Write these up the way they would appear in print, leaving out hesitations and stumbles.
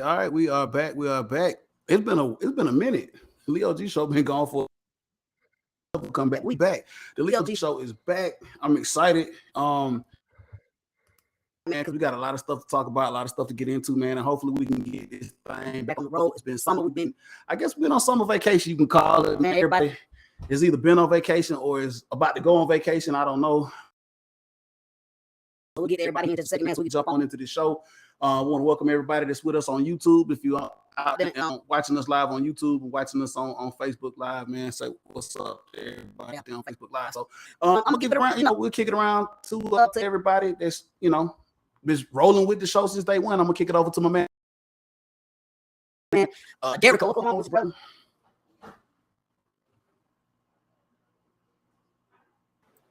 All right. We are back. We are back. It's been a minute. Leo G Show been gone for come back. We back. The Leo G Show is back. I'm excited. Man, because we got a lot of stuff to talk about, a lot of stuff to get into, man, and hopefully we can get this thing back on the road. It's been summer. I guess we've been on summer vacation. You can call it, man. Everybody has either been on vacation or is about to go on vacation. I don't know. We'll get everybody into the second man so we can jump on into the show. I want to welcome everybody that's with us on YouTube. If you are out there watching us live on YouTube and watching us on Facebook Live, man, say what's up to everybody out there on Facebook Live. So I'm gonna give it around. We'll kick it around to everybody that's been rolling with the show since day one. I'm gonna kick it over to my man, Derek. What's going on with you, brother?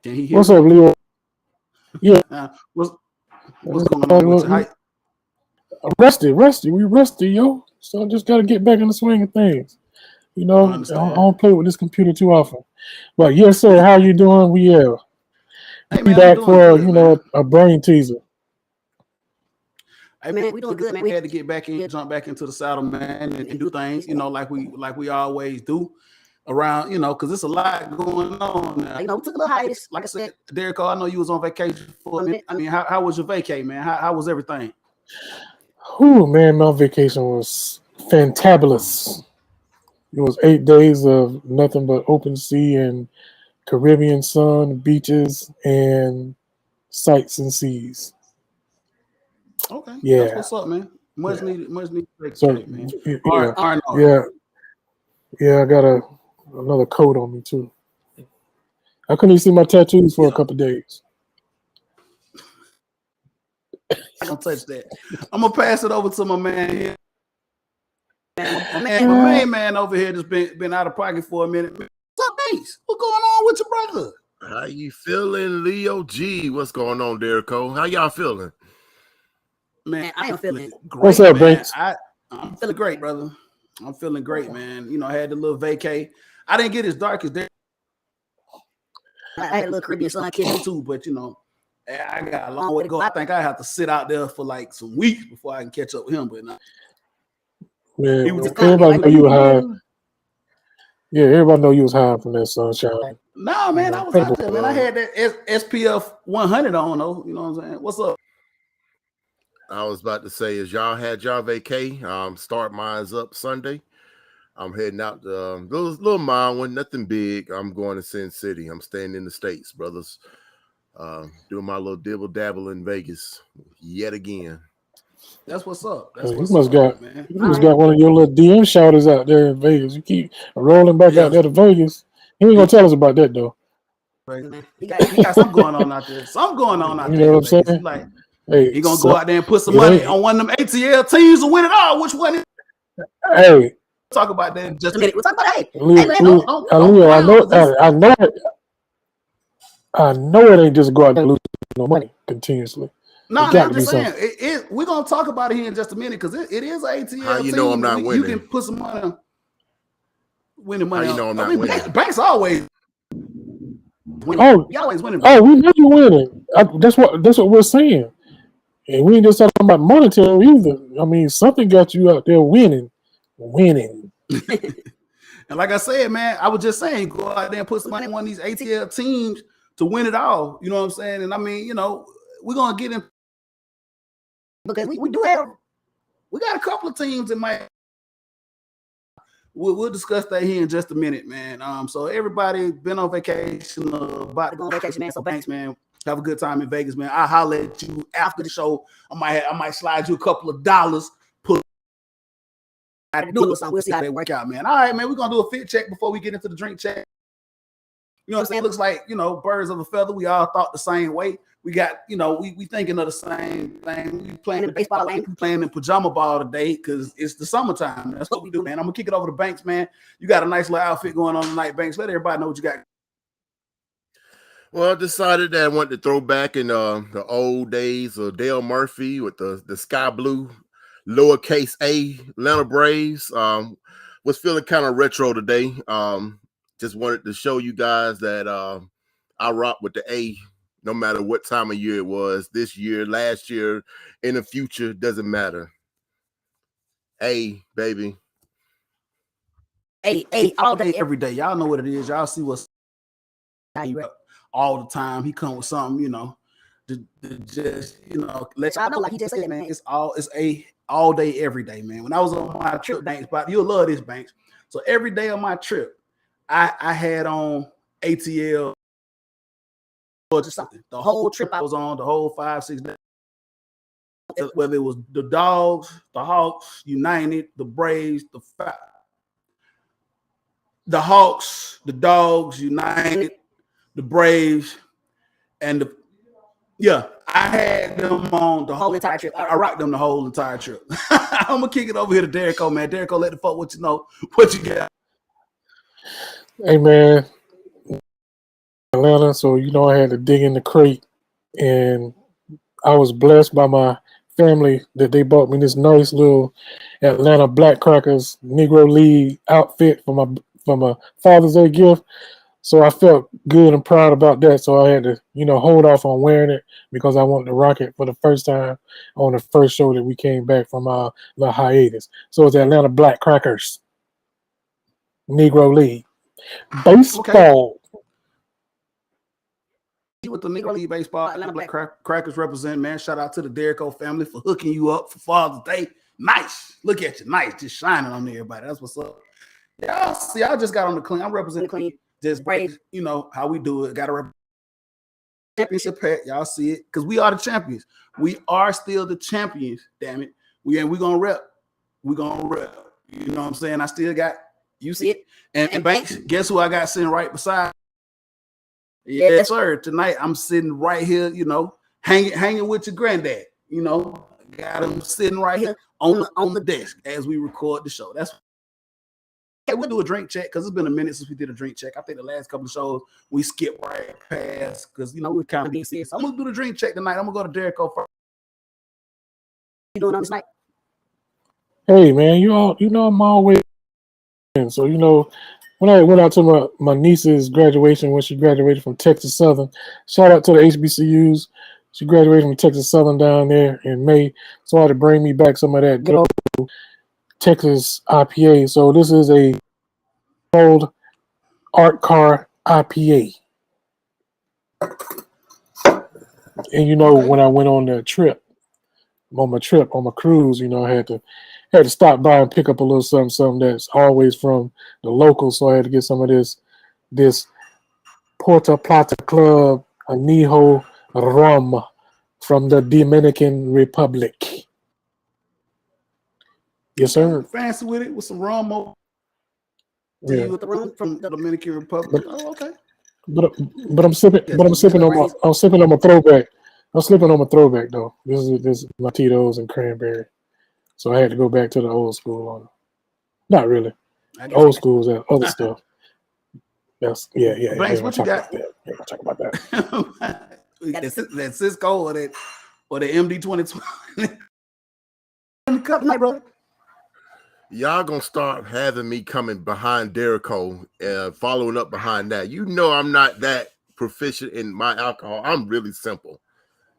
Can he hear? What's up, Leo? Yeah. What's going on with you? Rusty. We rusty, yo. So I just got to get back in the swing of things. I don't play with this computer too often. But yes, sir. How you doing? We be back for good, a brain teaser. Hey man, we doing good, man. We had to get back in, jump back into the saddle, man, and do things, like we always do around, because there's a lot going on now. We took a little hiatus. Like I said, Derek, I know you was on vacation for a minute. I mean, how was your vacay, man? How was everything? Oh man, my vacation was fantabulous. It was 8 days of nothing but open sea and Caribbean sun, beaches, and sights and seas. Okay. Yeah. That's what's up, man. Much needed vacation, man. Yeah, I got another coat on me too. I couldn't even see my tattoos for a couple of days. I don't touch that. I'm gonna pass it over to my man here. My main man over here just been out of pocket for a minute. What's up, Bass? What's going on with your brother? How you feeling, Leo G? What's going on, Derek Cole? How y'all feeling? Man, I am feeling great. What's up, Banks? I'm feeling great, brother. I'm feeling great, man. I had the little vacay. I didn't get as dark as there. I had a little Caribbean sun kicking too, but I got a long way to go. I think I have to sit out there for like some weeks before I can catch up with him. But man, everybody know you were high. Yeah, everybody know you was high from that sunshine. No, man, I was out there, man. I had that SPF 100 on, though. You know what I'm saying? What's up? I was about to say, as y'all had y'all vacay, start mine's up Sunday. I'm heading out to little mild one, nothing big. I'm going to Sin City. I'm staying in the States, brothers. Doing my little dibble dabble in Vegas yet again. That's what's up. You must got one of your little DM shouters out there in Vegas. You keep rolling back out there to Vegas. He ain't gonna tell us about that though. He got something going on out there. Something going on out there. You know what I'm saying? He gonna go out there and put some money on one of them ATL teams and win it all. Which one? Hey, talk about that in just a minute. We'll talk about I know it ain't just go out there losing no money continuously. No, I'm just saying we're gonna talk about it here in just a minute because it is an ATL. How you know I'm not winning? You can put some money on winning money. How you know I'm not winning? Banks always winning. Oh, you always winning. Oh, we know you winning. That's what we're saying. And we ain't just talking about monetary either. I mean, something got you out there winning. And like I said, man, I was just saying, go out there and put some money on one of these ATL teams to win it all. You know what I'm saying? And I mean, we're gonna get in because we got a couple of teams that might. We'll discuss that here in just a minute, man. So everybody been on vacation, about to go on vacation, man. So Banks, man, Have a good time in Vegas, man. I'll holler at you after the show. I might slide you a couple of dollars. Put do it, we'll see how they work out, man. All right, man. We're gonna do a fit check before we get into the drink check. You know what I'm saying? It looks like, you know, birds of a feather. We all thought the same way. We got, you know, we thinking of the same thing. We playing in the baseball lane, playing in pajama ball today because it's the summertime. That's what we do, man. I'm gonna kick it over to Banks, man. You got a nice little outfit going on tonight, Banks. Let everybody know what you got. Well, I decided that I wanted to throw back in the old days of Dale Murphy with the sky blue, lowercase a Atlanta Braves. Was feeling kind of retro today. Just wanted to show you guys that I rock with the A, no matter what time of year it was. This year, last year, in the future, doesn't matter. A, baby. A, all day, every day. Y'all know what it is. Y'all see what's all the time. He come with something, you know, to just, you know, let y'all know, like he just said, man. It's A all day, every day, man. When I was on my trip, Banks, but you'll love this, Banks. So every day on my trip, I had on ATL or just something. The whole trip I was on, the whole 5-6 days. Whether it was the Dogs, the Hawks, United, the Braves, the Hawks, the Dogs, United, the Braves, and I had them on the whole entire trip. I rocked them the whole entire trip. I'm gonna kick it over here to Derrico, man. Derrico, let the fuck what you know, what you got. Hey, man, Atlanta. So, you know, I had to dig in the crate, and I was blessed by my family that they bought me this nice little Atlanta Black Crackers Negro League outfit for my Father's Day gift. So I felt good and proud about that. So I had to, you know, hold off on wearing it because I wanted to rock it for the first time on the first show that we came back from our little hiatus. So it's the Atlanta Black Crackers Negro League baseball. Okay. With the Negro League baseball, Atlanta Black Crackers represent, man. Shout out to the Derrico family for hooking you up for Father's Day. Nice. Look at you. Nice. Just shining on everybody. That's what's up. Yeah, see, I just got on the clean. I'm representing clean. Just Braves, you know how we do it. Got a championship hat. Y'all see it. Because we are the champions. We are still the champions, damn it. We're gonna rep. We're gonna rep. You know what I'm saying? I still got, you see it. And Banks, guess who I got sitting right beside? Yes, sir. Tonight I'm sitting right here, you know, hanging with your granddad. You know, got him sitting right here on the desk as we record the show. That's we'll do a drink check because it's been a minute since we did a drink check. I think the last couple of shows we skipped right past because, you know, we're kind of being serious. So I'm gonna do the drink check tonight. I'm gonna go to Derrico first. You doing on this night? Hey, man, you know I'm always in. So, you know, when I went out to my niece's graduation when she graduated from Texas Southern, shout out to the HBCUs. She graduated from Texas Southern down there in May, so I had to bring me back some of that good old Texas IPA. So this is a old Art Car IPA. And you know, when I went on the trip, on my cruise, you know, I had to stop by and pick up a little something that's always from the local. So I had to get some of this Puerto Plata Club Añejo rum from the Dominican Republic. Yes, sir. Fancy with it with some rum over. Yeah. With the rum from the Dominican Republic. Okay. But I'm sipping on my throwback. I'm slipping on my throwback though. This is my Tito's and cranberry. So I had to go back to the old school on it. Not really. Old school is that other stuff. That's yeah. Banks, what you got? We're gonna talk about that. that Cisco or the MD 2020. Cup night, bro. Y'all gonna start having me coming behind Derrico, following up behind that. You know I'm not that proficient in my alcohol. I'm really simple.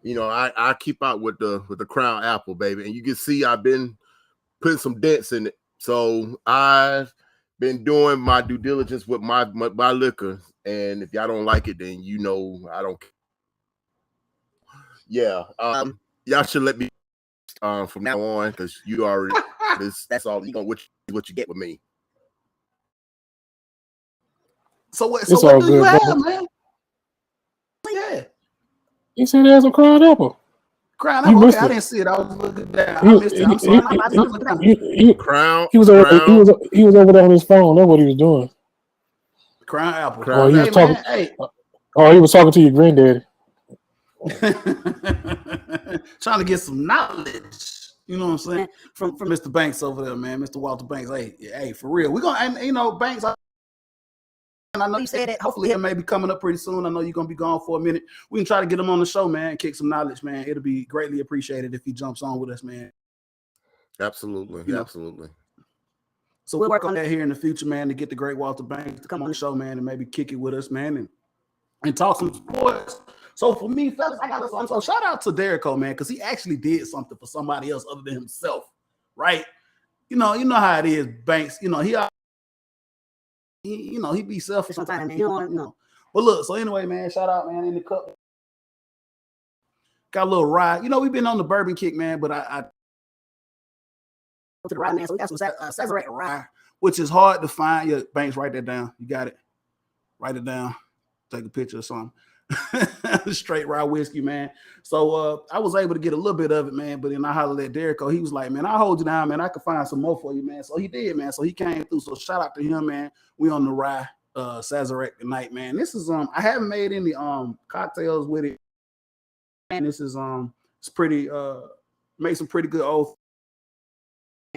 You know, I keep out with the Crown Apple, baby. And you can see I've been putting some dents in it. So I've been doing my due diligence with my liquor. And if y'all don't like it, then you know I don't. Yeah. Y'all should let me from now on because you already that's all you know what you get with me. So what do you have, man? Yeah. He said there's a crown apple. Crown You apple. missed Okay, I it. didn't see it. I was looking down. I missed it. I'm sorry. I didn't look down. Crown. He was over there on his phone. That's what he was doing. Crown apple. Crown He was Hey, talking. man. Hey. Oh, he was talking to your granddaddy. Trying to get some knowledge. You know what I'm saying? From Mr. Banks over there, man. Mr. Walter Banks. Hey, for real. We're gonna, and you know, Banks. And I know you said that hopefully it may be coming up pretty soon. I know you're gonna be gone for a minute. We can try to get him on the show, man, kick some knowledge, man. It'll be greatly appreciated if he jumps on with us, man. Absolutely. You know. Absolutely. So we'll work on that here in the future, man, to get the great Walter Banks to come on the show, man, and maybe kick it with us, man, and talk some sports. So for me, fellas, I got this one. So shout out to Derico, man, because he actually did something for somebody else other than himself, right? You know how it is, Banks. You know, he be selfish sometimes, man. You don't know. But look, so anyway, man, shout out, man, in the cup. Got a little ride. You know, we've been on the bourbon kick, man, but I to the ride, man. So we got some Sazerac rye, which is hard to find. Your Banks, write that down. You got it. Write it down. Take a picture or something. Straight rye whiskey, man. So I was able to get a little bit of it, man. But then I hollered at Derico. He was like, man, I'll hold you down, man. I could find some more for you, man. So he did, man. So he came through. So shout out to him, man. We on the rye Sazerac tonight, man. This is I haven't made any cocktails with it. And this is it's pretty made some pretty good old.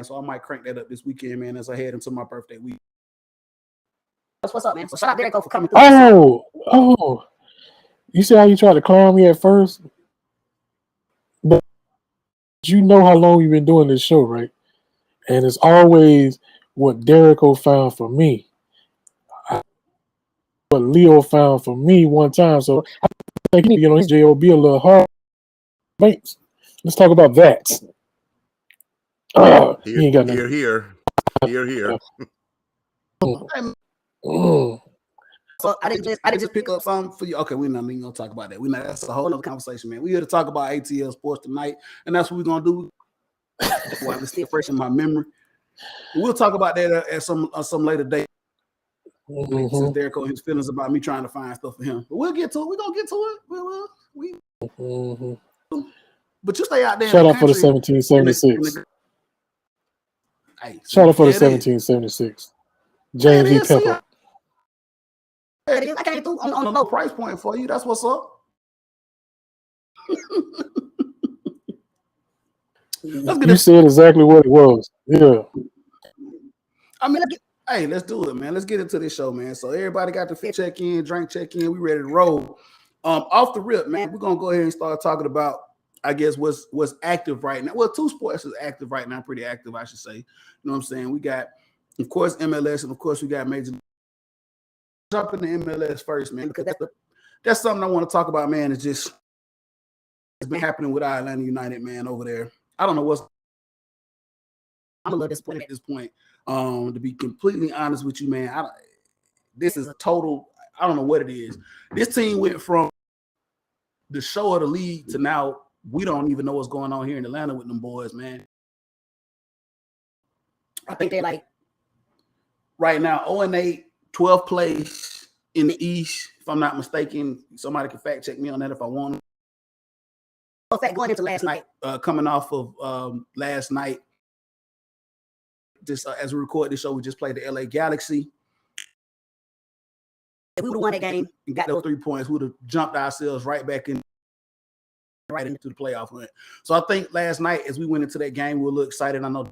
So I might crank that up this weekend, man, as I head into my birthday week. That's what's up, man. So shout out Derico for coming through. Oh. You see how you tried to clown me at first? But you know how long you've been doing this show, right? And it's always what Derico found for me. What Leo found for me one time. So I think he need to get on his JOB a little hard. Thanks. Let's talk about that. He ain't got nothing. Here. So I didn't just pick up something for you. Okay, we're not even gonna talk about that. That's a whole other conversation, man. We're here to talk about ATL sports tonight, and that's what we're gonna do. Well, it's still fresh in my memory. We'll talk about that at some later date. Since Derico and his feelings about me trying to find stuff for him, but we'll get to it. We're gonna get to it. But you stay out there. Shout out for the 1776. Shout out for the 1776. James E. Pepper. I came through on a low price point for you. That's what's up. You said exactly what it was. Yeah. I mean, let's do it, man. Let's get into this show, man. So everybody got the fit check in, drink check in. We ready to roll. Off the rip, man. We're gonna go ahead and start talking about, I guess, what's active right now. Well, two sports is active right now, pretty active, I should say. You know what I'm saying? We got, of course, MLS, and of course, we got Major. Jump into MLS first, man, because that's something I want to talk about, man. It's been happening with our Atlanta United, man, over there. I don't know what's. I'm a little disappointed at this point. To be completely honest with you, man, this is a total. I don't know what it is. This team went from the show of the league to now we don't even know what's going on here in Atlanta with them boys, man. I think they're like right now 0-8, 12th place in the East, if I'm not mistaken. Somebody can fact check me on that if I want to. In fact, going into last night, coming off of last night, just as we record this show, we just played the LA Galaxy. If we would have won that game and got those 3 points, we would have jumped ourselves right back in, right into the playoff hunt. So I think last night, as we went into that game, we were a little excited. I know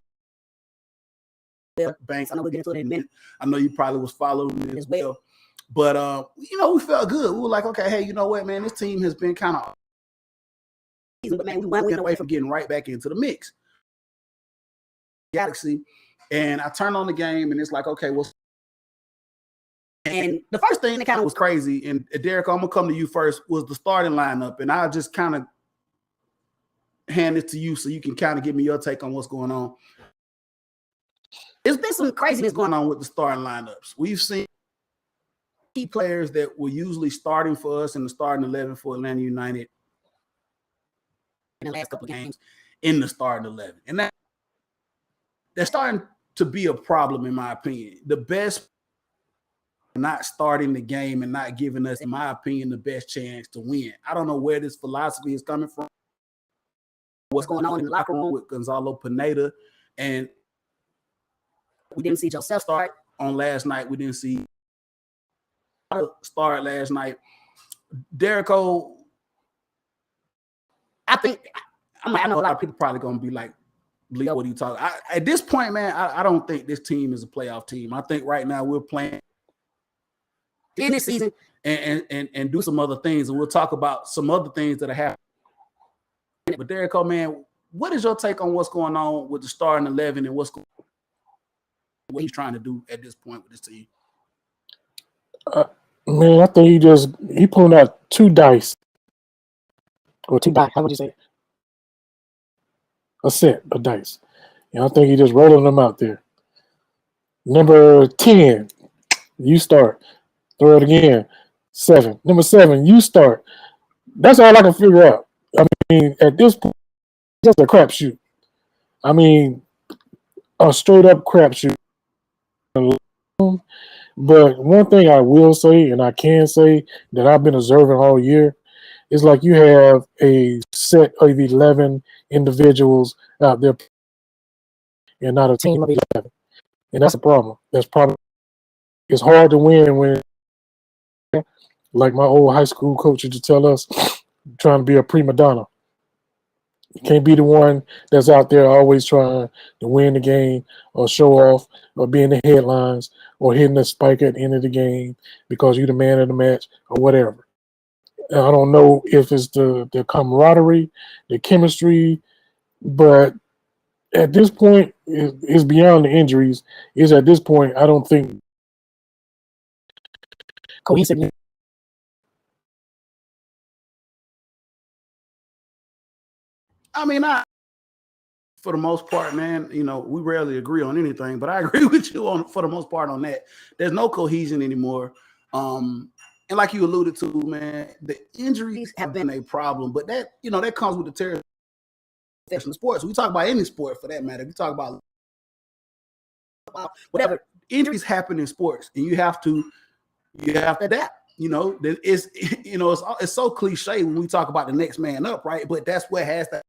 Banks, I know we'll get into it in a minute. I know you probably was following it as well. But, we felt good. We were like, okay, hey, you know what, man? This team has been kind of, but man, we went away from getting right back into the mix. Galaxy. And I turned on the game, and it's like, okay, well, and the first thing that kind of was crazy, and Derek, I'm gonna come to you first, was the starting lineup, and I'll just kind of hand it to you so you can kind of give me your take on what's going on. There's been some craziness going on with the starting lineups. We've seen key players that were usually starting for us in the starting 11 for Atlanta United in the last couple of games in the starting 11, and that's starting to be a problem, in my opinion. The best not starting the game and not giving us, in my opinion, the best chance to win. I don't know where this philosophy is coming from. What's going on in the locker room with Gonzalo Pineda, and we didn't see Joseph start on last night. We didn't see start last night. Derico, I think I know a lot of people probably gonna be like, Leo, what are you talking? At this point, man, I don't think this team is a playoff team. I think right now we're playing in this season and do some other things, and we'll talk about some other things that are happening. But Derico, man, what is your take on what's going on with the starting 11 and what he's trying to do at this point with this team? Man, I think he pulling out two dice. Or two dice, how would you say it? A set of dice. I think he just rolling them out there. Number 10, you start. Throw it again. 7. Number 7, you start. That's all I can figure out. I mean, at this point, it's just a crapshoot. I mean, a straight up crapshoot. But one thing I will say, and I can say that I've been observing all year, is like you have a set of 11 individuals out there and not a team of 11. And that's a problem. It's hard to win when, like my old high school coach used to tell us, trying to be a prima donna. You can't be the one that's out there always trying to win the game or show off or be in the headlines or hitting the spike at the end of the game because you're the man of the match or whatever. I don't know if it's the camaraderie, the chemistry, but at this point, it's beyond the injuries. At this point, I don't think cohesive. I mean, for the most part, man, we rarely agree on anything, but I agree with you for the most part on that. There's no cohesion anymore. And like you alluded to, man, the injuries have been a problem, but that comes with the territory of professional sports. We talk about any sport for that matter. We talk about whatever. Injuries happen in sports, and you have to adapt. It's so cliche when we talk about the next man up, right? But that's what has to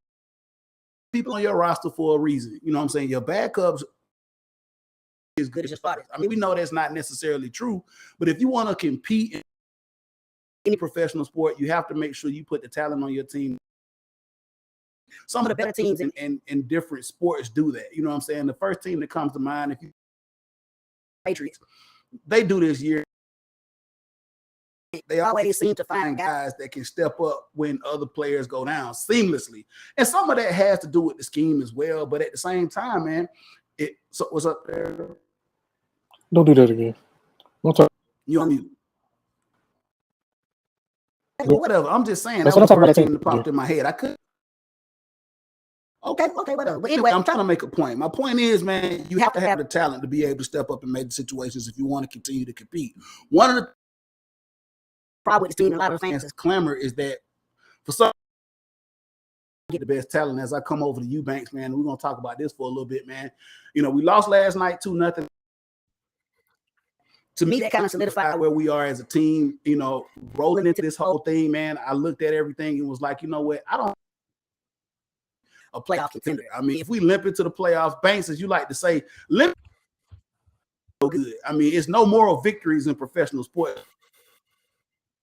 people on your roster for a reason. You know what I'm saying? Your backups as good as your starters. I mean, we know that's not necessarily true, but if you want to compete in any professional sport, you have to make sure you put the talent on your team. Some of the better teams in different sports do that. You know what I'm saying? The first team that comes to mind, if you Patriots, they do this year. They always seem to find guys that can step up when other players go down seamlessly. And some of that has to do with the scheme as well. But at the same time, man, so what's up there? Don't do that again. Don't talk. You on mute. Whatever. I'm just saying that was the first thing that popped in my head. I couldn't. Okay, whatever. But anyway, I'm trying to make a point. My point is, man, you have to have the talent to be able to step up and make the situations if you want to continue to compete. One of the problems with a lot of fans' clamor is that for some get the best talent. As I come over to Eubanks, man, we're gonna talk about this for a little bit, man. We lost last night 2-0. To me, that kind of solidified where we are as a team, rolling into this whole thing, man. I looked at everything and was like, you know what? I don't a playoff contender. I mean, if we limp into the playoffs, Banks, as you like to say, limp so good. I mean, it's no moral victories in professional sports.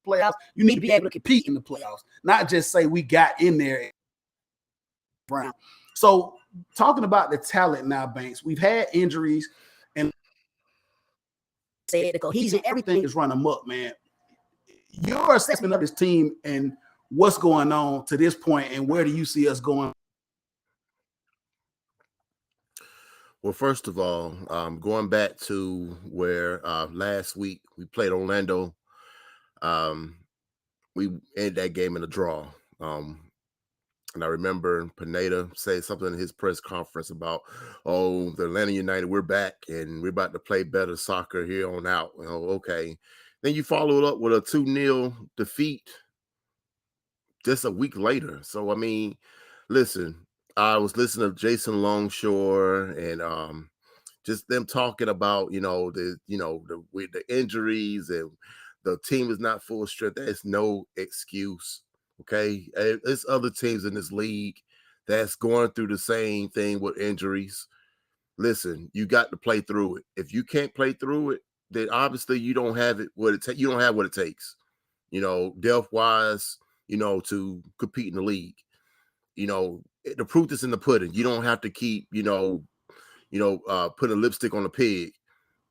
Playoffs, you need to be able to compete in the playoffs, not just say we got in there. So talking about the talent now, Banks, we've had injuries and the cohesion, everything is running amok, man. Your assessment of this team and what's going on to this point, and where do you see us going? Well, first of all, going back to where last week we played Orlando, we ended that game in a draw. And I remember Pineda say something in his press conference about, the Atlanta United, we're back and we're about to play better soccer here on out. Okay. Then you follow it up with a 2-0 defeat just a week later. So, I mean, listen, I was listening to Jason Longshore and Just them talking about, with the injuries and the team is not full strength. That is no excuse. Okay. There's other teams in this league that's going through the same thing with injuries. Listen, you got to play through it. If you can't play through it, then obviously you don't have it you don't have what it takes, depth wise, to compete in the league. The proof is in the pudding. You don't have to keep, putting lipstick on a pig.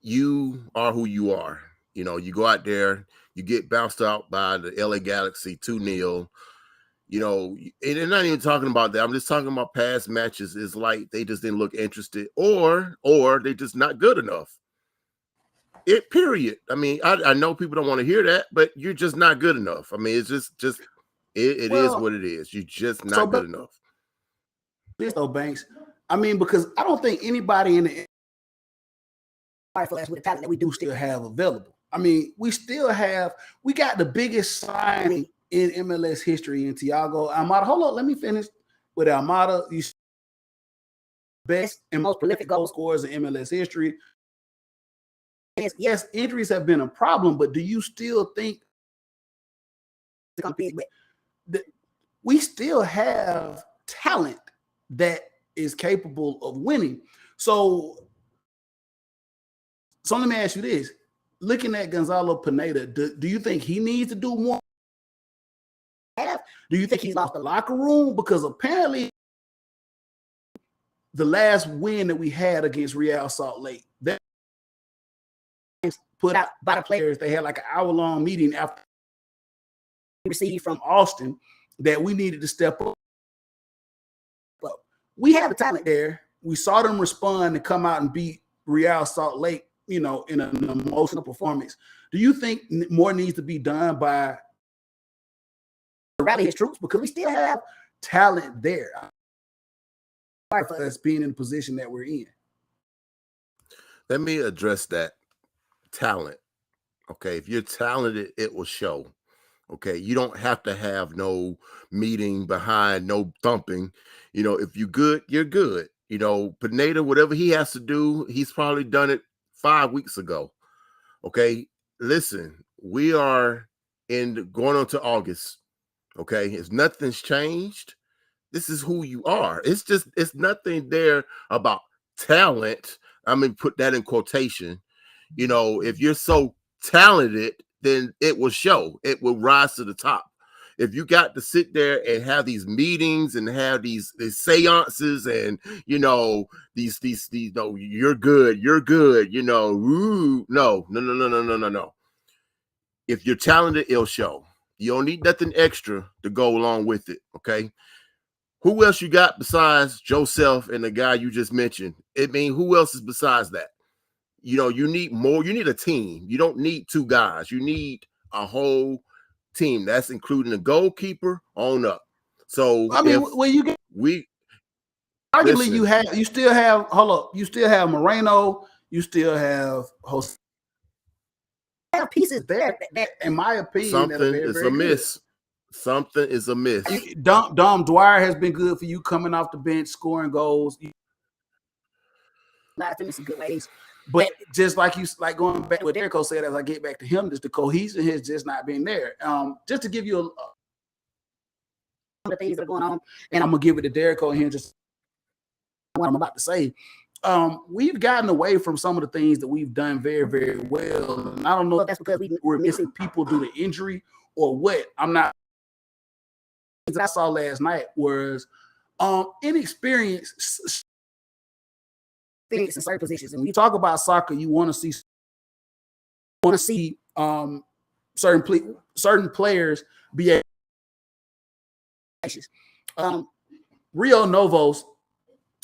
You are who you are. You go out there, you get bounced out by the LA Galaxy 2-0. And they're not even talking about that. I'm just talking about past matches. It's like they just didn't look interested, or they're just not good enough. Period. I mean, I know people don't want to hear that, but you're just not good enough. I mean, it's just it is what it is. You're just not good enough. This though, Banks. I mean, because I don't think anybody in the with the talent that we do still have available. I mean, we got the biggest signing in MLS history in Thiago Almada. Hold on, let me finish with Almada. You best and most prolific goal scorers in MLS history. Yes, injuries have been a problem, but do you still think to compete with? We still have talent that is capable of winning. So let me ask you this. Looking at Gonzalo Pineda, do you think he needs to do more? Do you think he's lost the locker room? Because apparently the last win that we had against Real Salt Lake, that put out by the players, they had like an hour-long meeting after we received from Austin that we needed to step up. Well, we have the talent there. We saw them respond and come out and beat Real Salt Lake, in an emotional performance. Do you think more needs to be done by rally his troops? Because we still have talent there for us being in the position that we're in. Let me address that talent. Okay, if you're talented, it will show. Okay, you don't have to have no meeting behind, no thumping. If you're good, you're good. Pineda, whatever he has to do, he's probably done it 5 weeks ago. Okay, listen, we are going on to August. Okay, if nothing's changed, this is who you are. It's nothing there about talent. I mean, put that in quotation. If you're so talented, then it will show. It will rise to the top. If you got to sit there and have these meetings and have these seances and these you're good, no. If you're talented, it'll show. You don't need nothing extra to go along with it. Okay. Who else you got besides Joseph and the guy you just mentioned? Who else is besides that? You need more. You need a team. You don't need two guys. You need a whole team. That's including the goalkeeper on up. So arguably you still have Moreno, you still have Jose. Have pieces there that, in my opinion, something is amiss. Something is amiss. Dom Dwyer has been good for you coming off the bench, scoring goals. Not in some good ways. But just like going back to what Derrico said, as I get back to him, just the cohesion has just not been there. Just to give you the things that are going on, and I'm gonna give it to Derrico here just what I'm about to say. We've gotten away from some of the things that we've done very, very well. And I don't know if that's because we're missing people due to injury or what. I'm not. I saw last night was inexperienced in certain positions. And when you talk about soccer, you want to see certain players be able. Rio Novos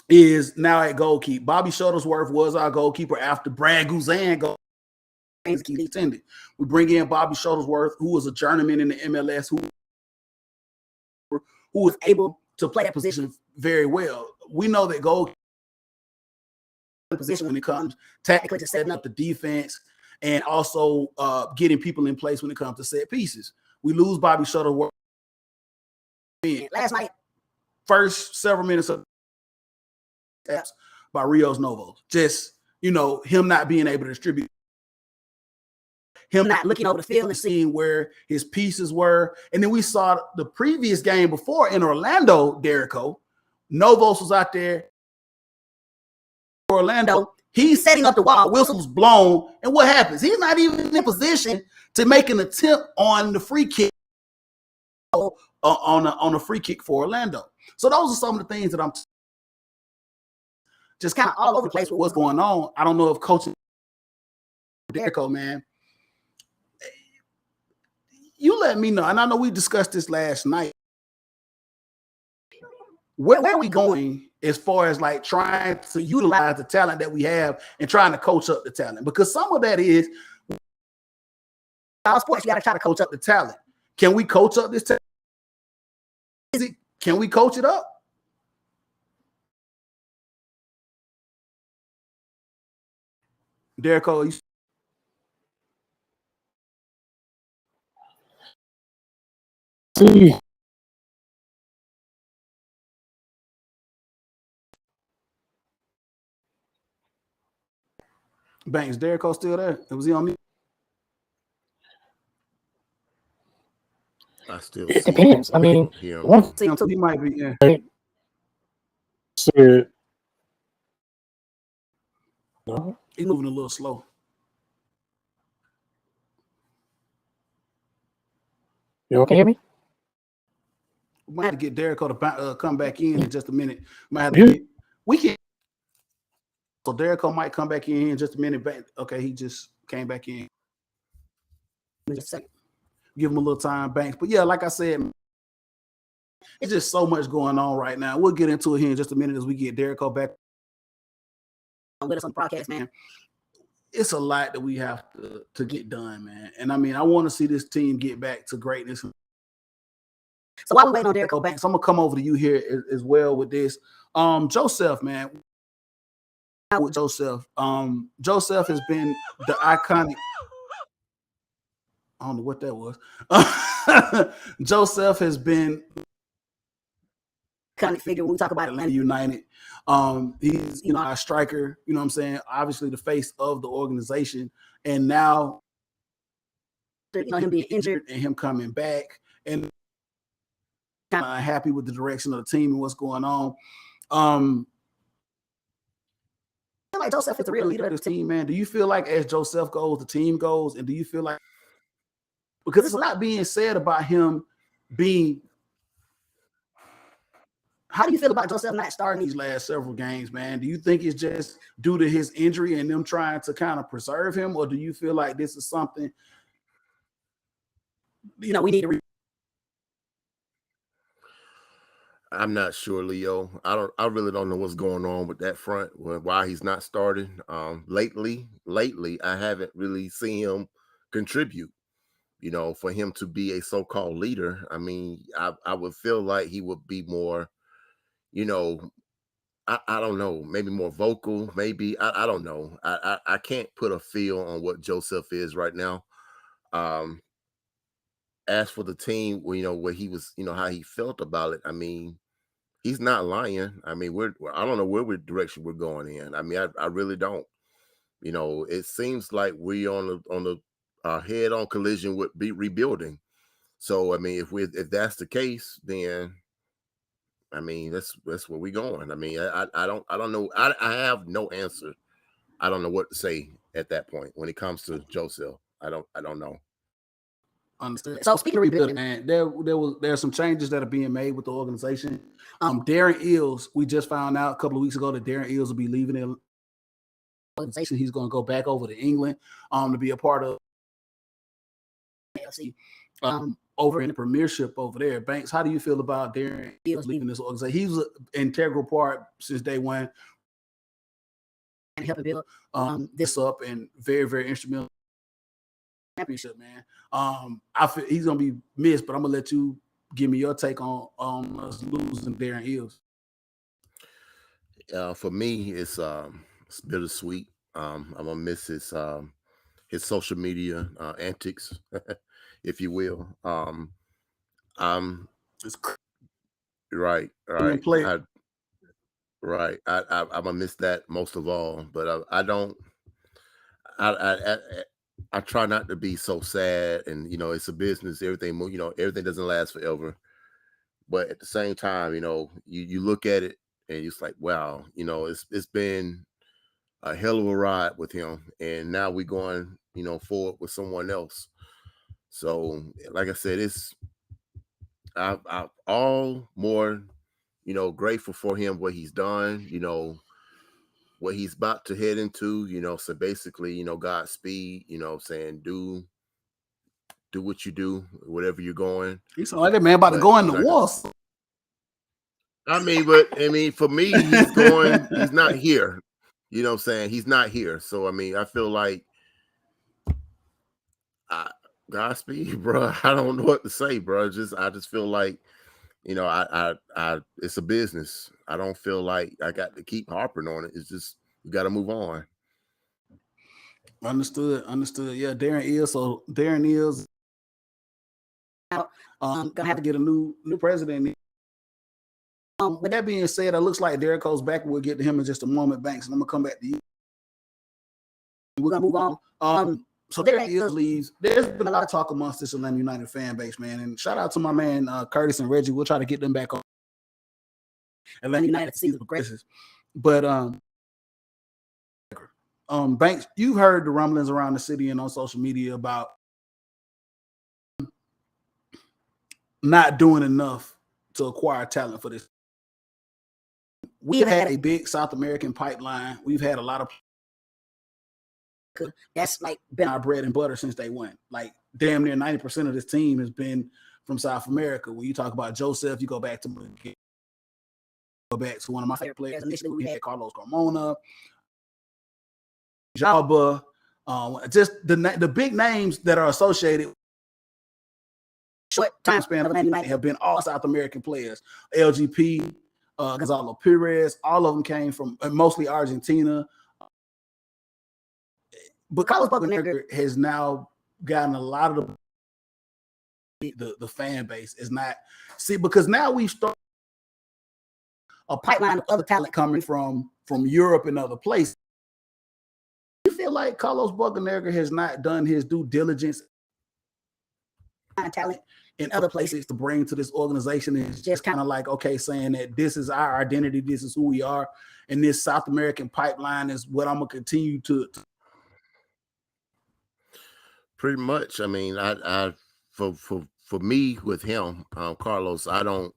is now at goalkeeper. Bobby Shuttlesworth was our goalkeeper after Brad Guzan extended. We bring in Bobby Shuttlesworth, who was a journeyman in the MLS, who was able to play that position very well. We know that goal position when it comes tactically to setting up the defense and also getting people in place when it comes to set pieces. We lose Bobby Shuttlesworth last night. First several minutes of by Rios Novos. Just you know, him not being able to distribute, him not looking over the field and seeing where his pieces were. And then we saw the previous game before in Orlando, Derico, Novos was out there. Orlando, he's setting up the wall. Wilson was blown. And what happens? He's not even in position to make an attempt on the free kick on a free kick for Orlando. So those are some of the things that I'm just kind of all over the place with what's going on. I don't know if coaching Derico, man, you let me know. And I know we discussed this last night. Where are we going as far as like trying to utilize the talent that we have and trying to coach up the talent? Because some of that is our sports, you got to try to coach up the talent. Can we coach up this talent? Can we coach it up? Derico, you see. Banks, Derico still there? Was he on me? I still. It depends. I mean, him. He might be. Yeah. Said, no. He's moving a little slow. You okay, hear me? We might have to get Derico to come back in just a minute. Might have to we can. So Derico might come back in just a minute. Okay, he just came back in. Just a second. Give him a little time, Banks. But yeah, like I said, it's just so much going on right now. We'll get into it here in just a minute as we get Derico back with us on the broadcast, man. It's a lot that we have to get done, man. And I mean, I want to see this team get back to greatness. So while we're waiting on Derico Banks, I'm gonna come over to you here as well with this. Joseph, man. With Joseph. Joseph has been the iconic. I don't know what that was. Joseph has been kind of figure when we talk about Atlanta United. He's, you know, our striker, you know what I'm saying? Obviously the face of the organization. And now, you know, him being injured and him coming back and kind of happy with the direction of the team and what's going on. I feel like Joseph is the real leader of this team, man. Do you feel like as Joseph goes, the team goes? And do you feel like, because there's a lot being said about him being, how do you feel about Joseph not starting these last several games, man? Do you think it's just due to his injury and them trying to kind of preserve him? Or do you feel like this is something, you know, we need to I'm not sure, Leo. I really don't know what's going on with that front, why he's not starting. Lately, I haven't really seen him contribute. You know, for him to be a so-called leader, I mean, I would feel like he would be more, you know, I don't know, maybe more vocal, maybe. I don't know. I can't put a feel on what Joseph is right now. As for the team, you know, where he was, you know, how he felt about it, I mean, he's not lying. I mean, I don't know where direction we're going in. I mean, I really don't. You know, it seems like we on the head-on collision with rebuilding. So, I mean, if that's the case, then I mean, that's where we're going. I mean, I don't know. I have no answer. I don't know what to say at that point when it comes to Joseph. I don't know. Understood. So speaking of rebuilding, man, there's some changes that are being made with the organization. Darren Eales, we just found out a couple of weeks ago that Darren Eales will be leaving the organization. He's going to go back over to England to be a part of over in the Premiership over there. Banks, how do you feel about Darren Eales leaving this organization? He was an integral part since day one and helping build this up and very, very instrumental championship, man. I feel he's gonna be missed, but I'm gonna let you give me your take on us losing Darren Eales. For me, it's bittersweet. I'm gonna miss his social media antics, if you will. It's right. Right. I'm gonna miss that most of all, but I don't. I try not to be so sad, and it's a business. Everything, everything doesn't last forever. But at the same time, you look at it and it's like, wow, it's been a hell of a ride with him, and now we're going, forward with someone else. So, like I said, I'm all more, grateful for him, what he's done, what he's about to head into, so basically, Godspeed, saying do what you do, whatever you're going. He sound like that man about to But go in the like war. for me, he's not here. You know what I'm saying? He's not here. So I feel like Godspeed, bro. I don't know what to say, bro. I just feel like, it's a business. I don't feel like I got to keep harping on it. It's just you got to move on. Understood. Yeah, Darren is gonna have to get a new president. With that being said, it looks like Derek goes back. We'll get to him in just a moment, Banks, and I'm gonna come back to you. We're gonna move on. So Derek leaves. There's been a lot of talk amongst this Atlanta United fan base, man. And shout out to my man Curtis and Reggie. We'll try to get them back on Atlanta United season progresses. But Banks, you've heard the rumblings around the city and on social media about not doing enough to acquire talent for this. We've had a big South American pipeline. We've had a lot of that's like been our bread and butter since day one. Like damn near 90% of this team has been from South America. When you talk about Joseph, you go back to one of my favorite players. Initially, we had Carlos Carmona, Jabba, just the big names that are associated. Short time span of Atlanta United have been all South American players. LGP, Gonzalo Perez, all of them came from mostly Argentina. But Carlos Bocanegra has now gotten a lot of the fan base is not because now we start a pipeline of other talent coming from Europe and other places. You feel like Carlos Bocanegra has not done his due diligence talent in other places to bring to this organization? It's just kind of like, okay, saying that this is our identity, this is who we are, and this South American pipeline is what I'm gonna continue to Pretty much. I mean, I for me with him, Carlos, I don't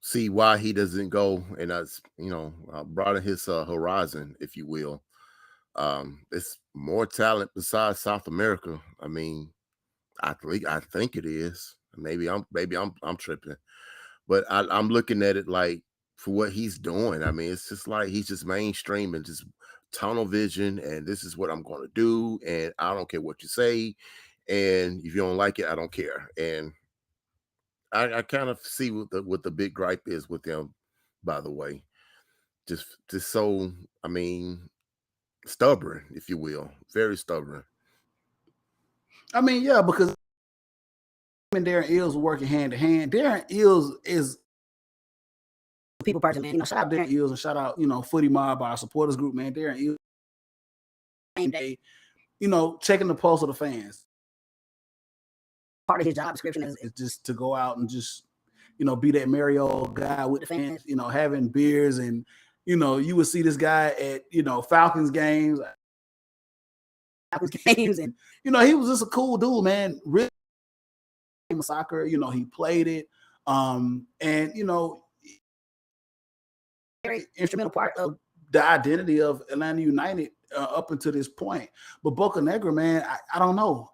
see why he doesn't go and broaden his horizon, if you will. It's more talent besides South America. I mean, I think it is. Maybe I'm tripping, but I'm looking at it like for what he's doing. I mean, it's just like he's just mainstream and just tunnel vision, and this is what I'm going to do, and I don't care what you say, and if you don't like it, I don't care. And I kind of see what the big gripe is with him. By the way, just so stubborn, if you will, very stubborn. I mean, yeah, because and Darren Eales working hand to hand. Darren Eales is people person, man. Shout out Darren Eales and shout out, Footy Mob, our supporters group, man. Darren Eales, same day, checking the pulse of the fans. Part of his job description is just to go out and just, be that merry old guy with the fans, having beers and, you would see this guy at, Falcons games, and, he was just a cool dude, man. Really soccer, he played it. And, very instrumental part of the identity of Atlanta United up until this point. But Bocanegra, man, I don't know.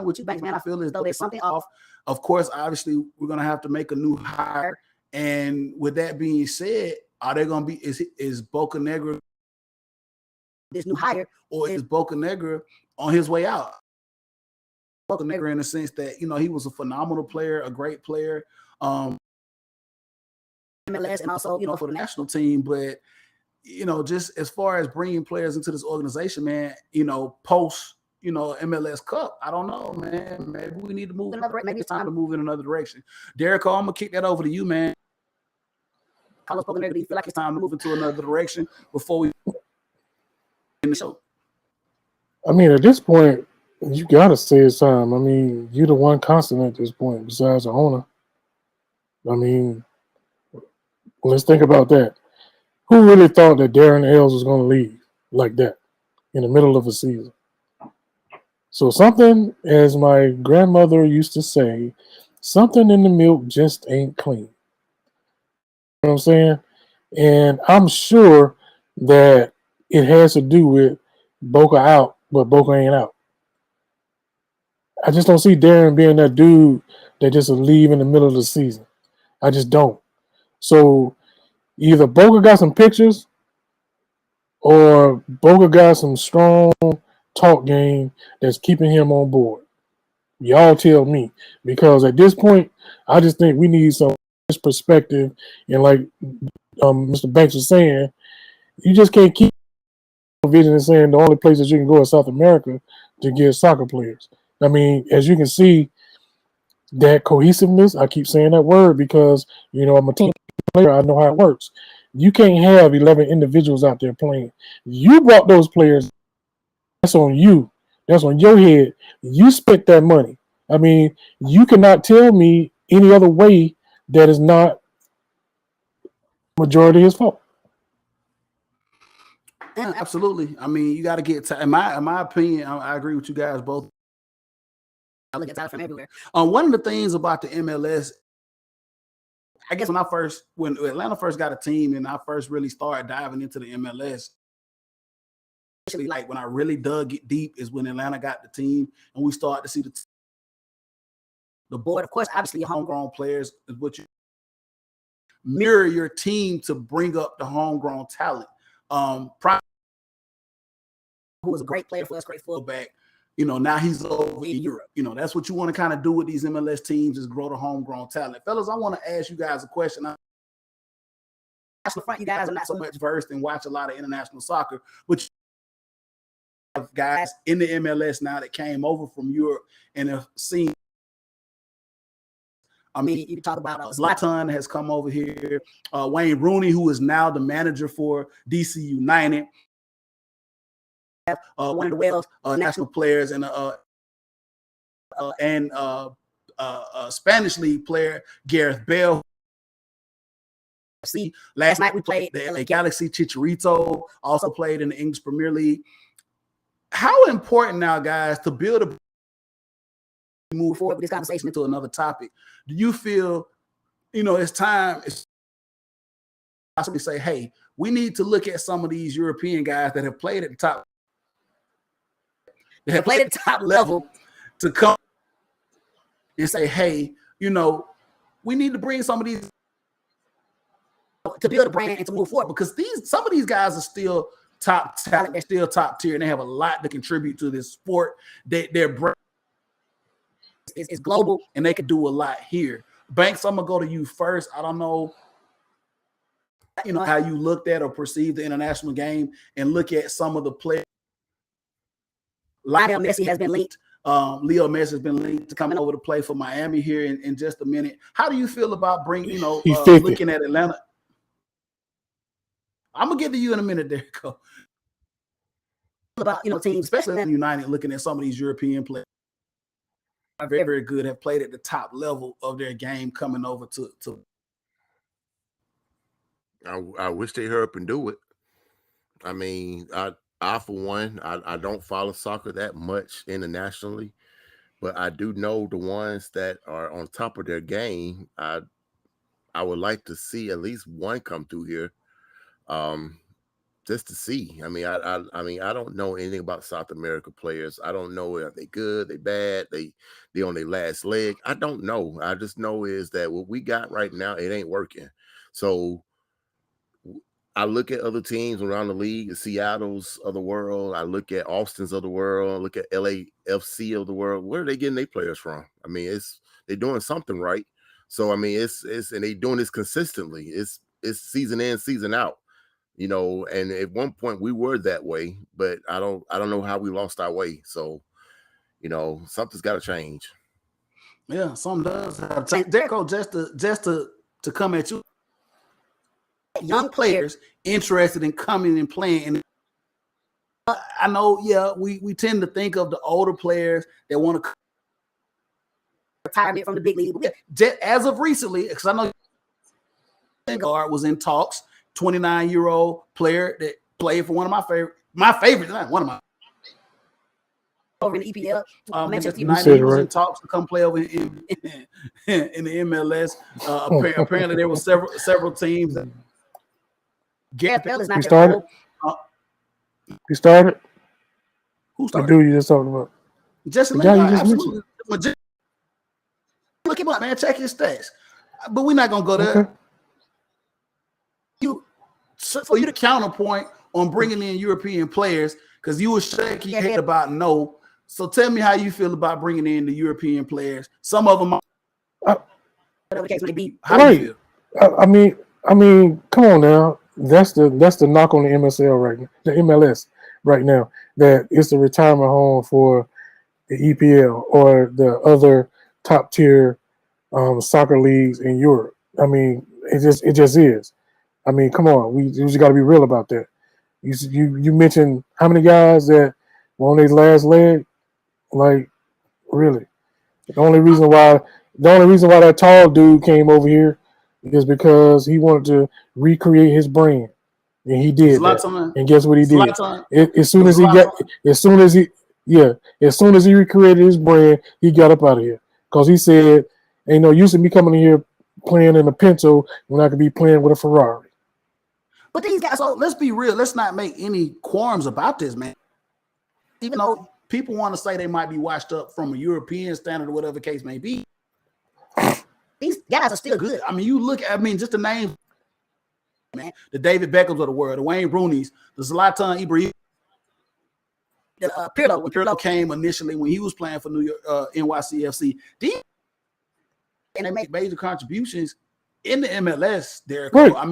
With you, Banks, man, I feel as though there's something off. Of course, obviously, we're gonna have to make a new hire. And with that being said, are they gonna be is Bocanegra this new hire, or is Bocanegra on his way out? Bocanegra, in the sense that he was a phenomenal player, a great player, MLS, and also for the national team. But just as far as bringing players into this organization, man, post. MLS Cup. I don't know, man. Maybe we need to move in another. Maybe it's time to move in another direction. Derek, I'm gonna kick that over to you, man. Carlos Pulgar, do you feel like it's time to move into another direction before we in the show? I mean, at this point, you gotta say it's time. I mean, you're the one constant at this point besides the owner. I mean, let's think about that. Who really thought that Darren Ells was going to leave like that in the middle of a season? So something, as my grandmother used to say, something in the milk just ain't clean. You know what I'm saying? And I'm sure that it has to do with Boca out, but Boca ain't out. I just don't see Darren being that dude that just will leave in the middle of the season. I just don't. So either Boca got some pictures or Boca got some strong talk game that's keeping him on board. Y'all tell me. Because at this point, I just think we need some perspective. And like Mr. Banks was saying, you just can't keep vision and saying the only places you can go is South America to get soccer players. I mean, as you can see, that cohesiveness, I keep saying that word because, you know, I'm a team player. I know how it works. You can't have 11 individuals out there playing. You brought those players. That's on you. That's on your head. You spent that money. I mean, you cannot tell me any other way that is not majority his fault. Yeah, absolutely. I mean, you got to get in my opinion. I agree with you guys both. I look at talent from everywhere. One of the things about the MLS, I guess when Atlanta first got a team and I first really started diving into the MLS, actually, like when I really dug it deep is when Atlanta got the team and we started to see the board. Of course, obviously, homegrown players is what you mirror your team to bring up the homegrown talent. Who was a great player for us, great fullback. You know, now he's over in Europe. You know, that's what you want to kind of do with these MLS teams is grow the homegrown talent. Fellas, I want to ask you guys a question. You guys are not so much versed and watch a lot of international soccer, but you have guys in the MLS now that came over from Europe and have seen. I mean, you can talk about Zlatan has come over here. Wayne Rooney, who is now the manager for DC United. One of the Wales national players and Spanish league player, Gareth Bale. See, last night we played the LA Galaxy. Chicharito also played in the English Premier League. How important now, guys, to build a move forward with this conversation into another topic? Do you feel, you know, it's time? It's possibly say, hey, we need to look at some of these European guys that have played at the top. They have played at the top level to come and say, hey, you know, we need to bring some of these to build a brand and to move forward because some of these guys are still top talent. They're still top tier and they have a lot to contribute to this sport. Their brand is global and they could do a lot here. Banks, I'm going to go to you first. I don't know, you know, how you looked at or perceived the international game and look at some of the players. Lionel Messi has been linked. Leo Messi has been linked to coming over to play for Miami here in just a minute. How do you feel about bringing, you know, looking at Atlanta? I'm gonna get to you in a minute, there. Go. About, you know, teams, especially in United, looking at some of these European players are very, very good, have played at the top level of their game, coming over to. I wish they hurry up and do it. I mean, I for one, I don't follow soccer that much internationally, but I do know the ones that are on top of their game. I would like to see at least one come through here, just to see. I mean, I mean, I don't know anything about South America players. I don't know are they good, they bad, they on their last leg. I don't know. I just know is that what we got right now, it ain't working. So I look at other teams around the league, the Seattle's of the world. I look at Austin's of the world. Look at LAFC of the world. Where are they getting their players from? I mean, they're doing something right. So I mean, it's and they doing this consistently. It's season in, season out. You know, and at one point we were that way, but I don't know how we lost our way. So, you know, something's got to change. Yeah, something does have to change. Deco, just to come at you. young players interested in coming and playing. And I know, yeah, we tend to think of the older players that want to retirement from the big league. Just as of recently, because I know Guard was in talks, 29-year-old player that played for one of my favorites, not one of my over in the EPL. Manchester United was in talks to come play over in the MLS. Apparently, there were several teams. That Gareth Bale is not started. He started. Who started? The dude you just talking about. Jesse Lingard, absolutely. Look him up, man. Check his stats. But we're not gonna go there. Okay. For you to counterpoint on bringing in European players, because you were shaking your head about no. So tell me how you feel about bringing in the European players. Some of them, whatever case may be. How do you feel? I mean, come on now. That's the knock on the MSL right now, the MLS right now. That it's the retirement home for the EPL or the other top tier soccer leagues in Europe. I mean, it just is. I mean, come on, we just got to be real about that. You mentioned how many guys that were on their last leg. Like, really, the only reason why that tall dude came over here is because he wanted to recreate his brand, and he did that. And guess what he did? As soon as he recreated his brand, he got up out of here because he said, "Ain't no use in me coming in here playing in a Pinto when I could be playing with a Ferrari." But these guys, so let's be real. Let's not make any qualms about this, man. Even though people want to say they might be washed up from a European standard or whatever the case may be, these guys are still good. I mean, you look at, just the name, man, the David Beckhams of the world, the Wayne Rooney's, the Zlatan Ibrahimovic, Pirlo. When Pirlo came initially, when he was playing for New York, NYCFC, and they make major contributions in the MLS. Derek, right. I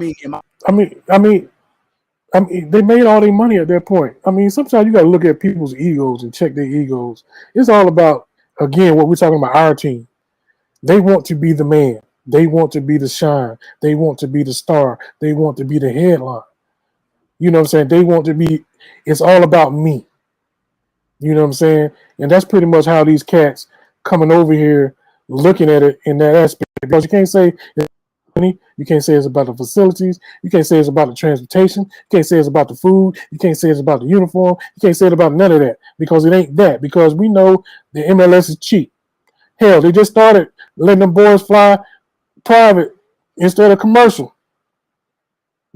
mean, they made all their money at that point. I mean, sometimes you got to look at people's egos and check their egos. It's all about, again, what we're talking about, our team. They want to be the man. They want to be the shine. They want to be the star. They want to be the headline. You know what I'm saying? They want to be, it's all about me. You know what I'm saying? And that's pretty much how these cats coming over here looking at it in that aspect. Because you can't say you can't say it's about the facilities. You can't say it's about the transportation. You can't say it's about the food. You can't say it's about the uniform. You can't say it about none of that because it ain't that. Because we know the MLS is cheap. Hell, they just started letting them boys fly private instead of commercial.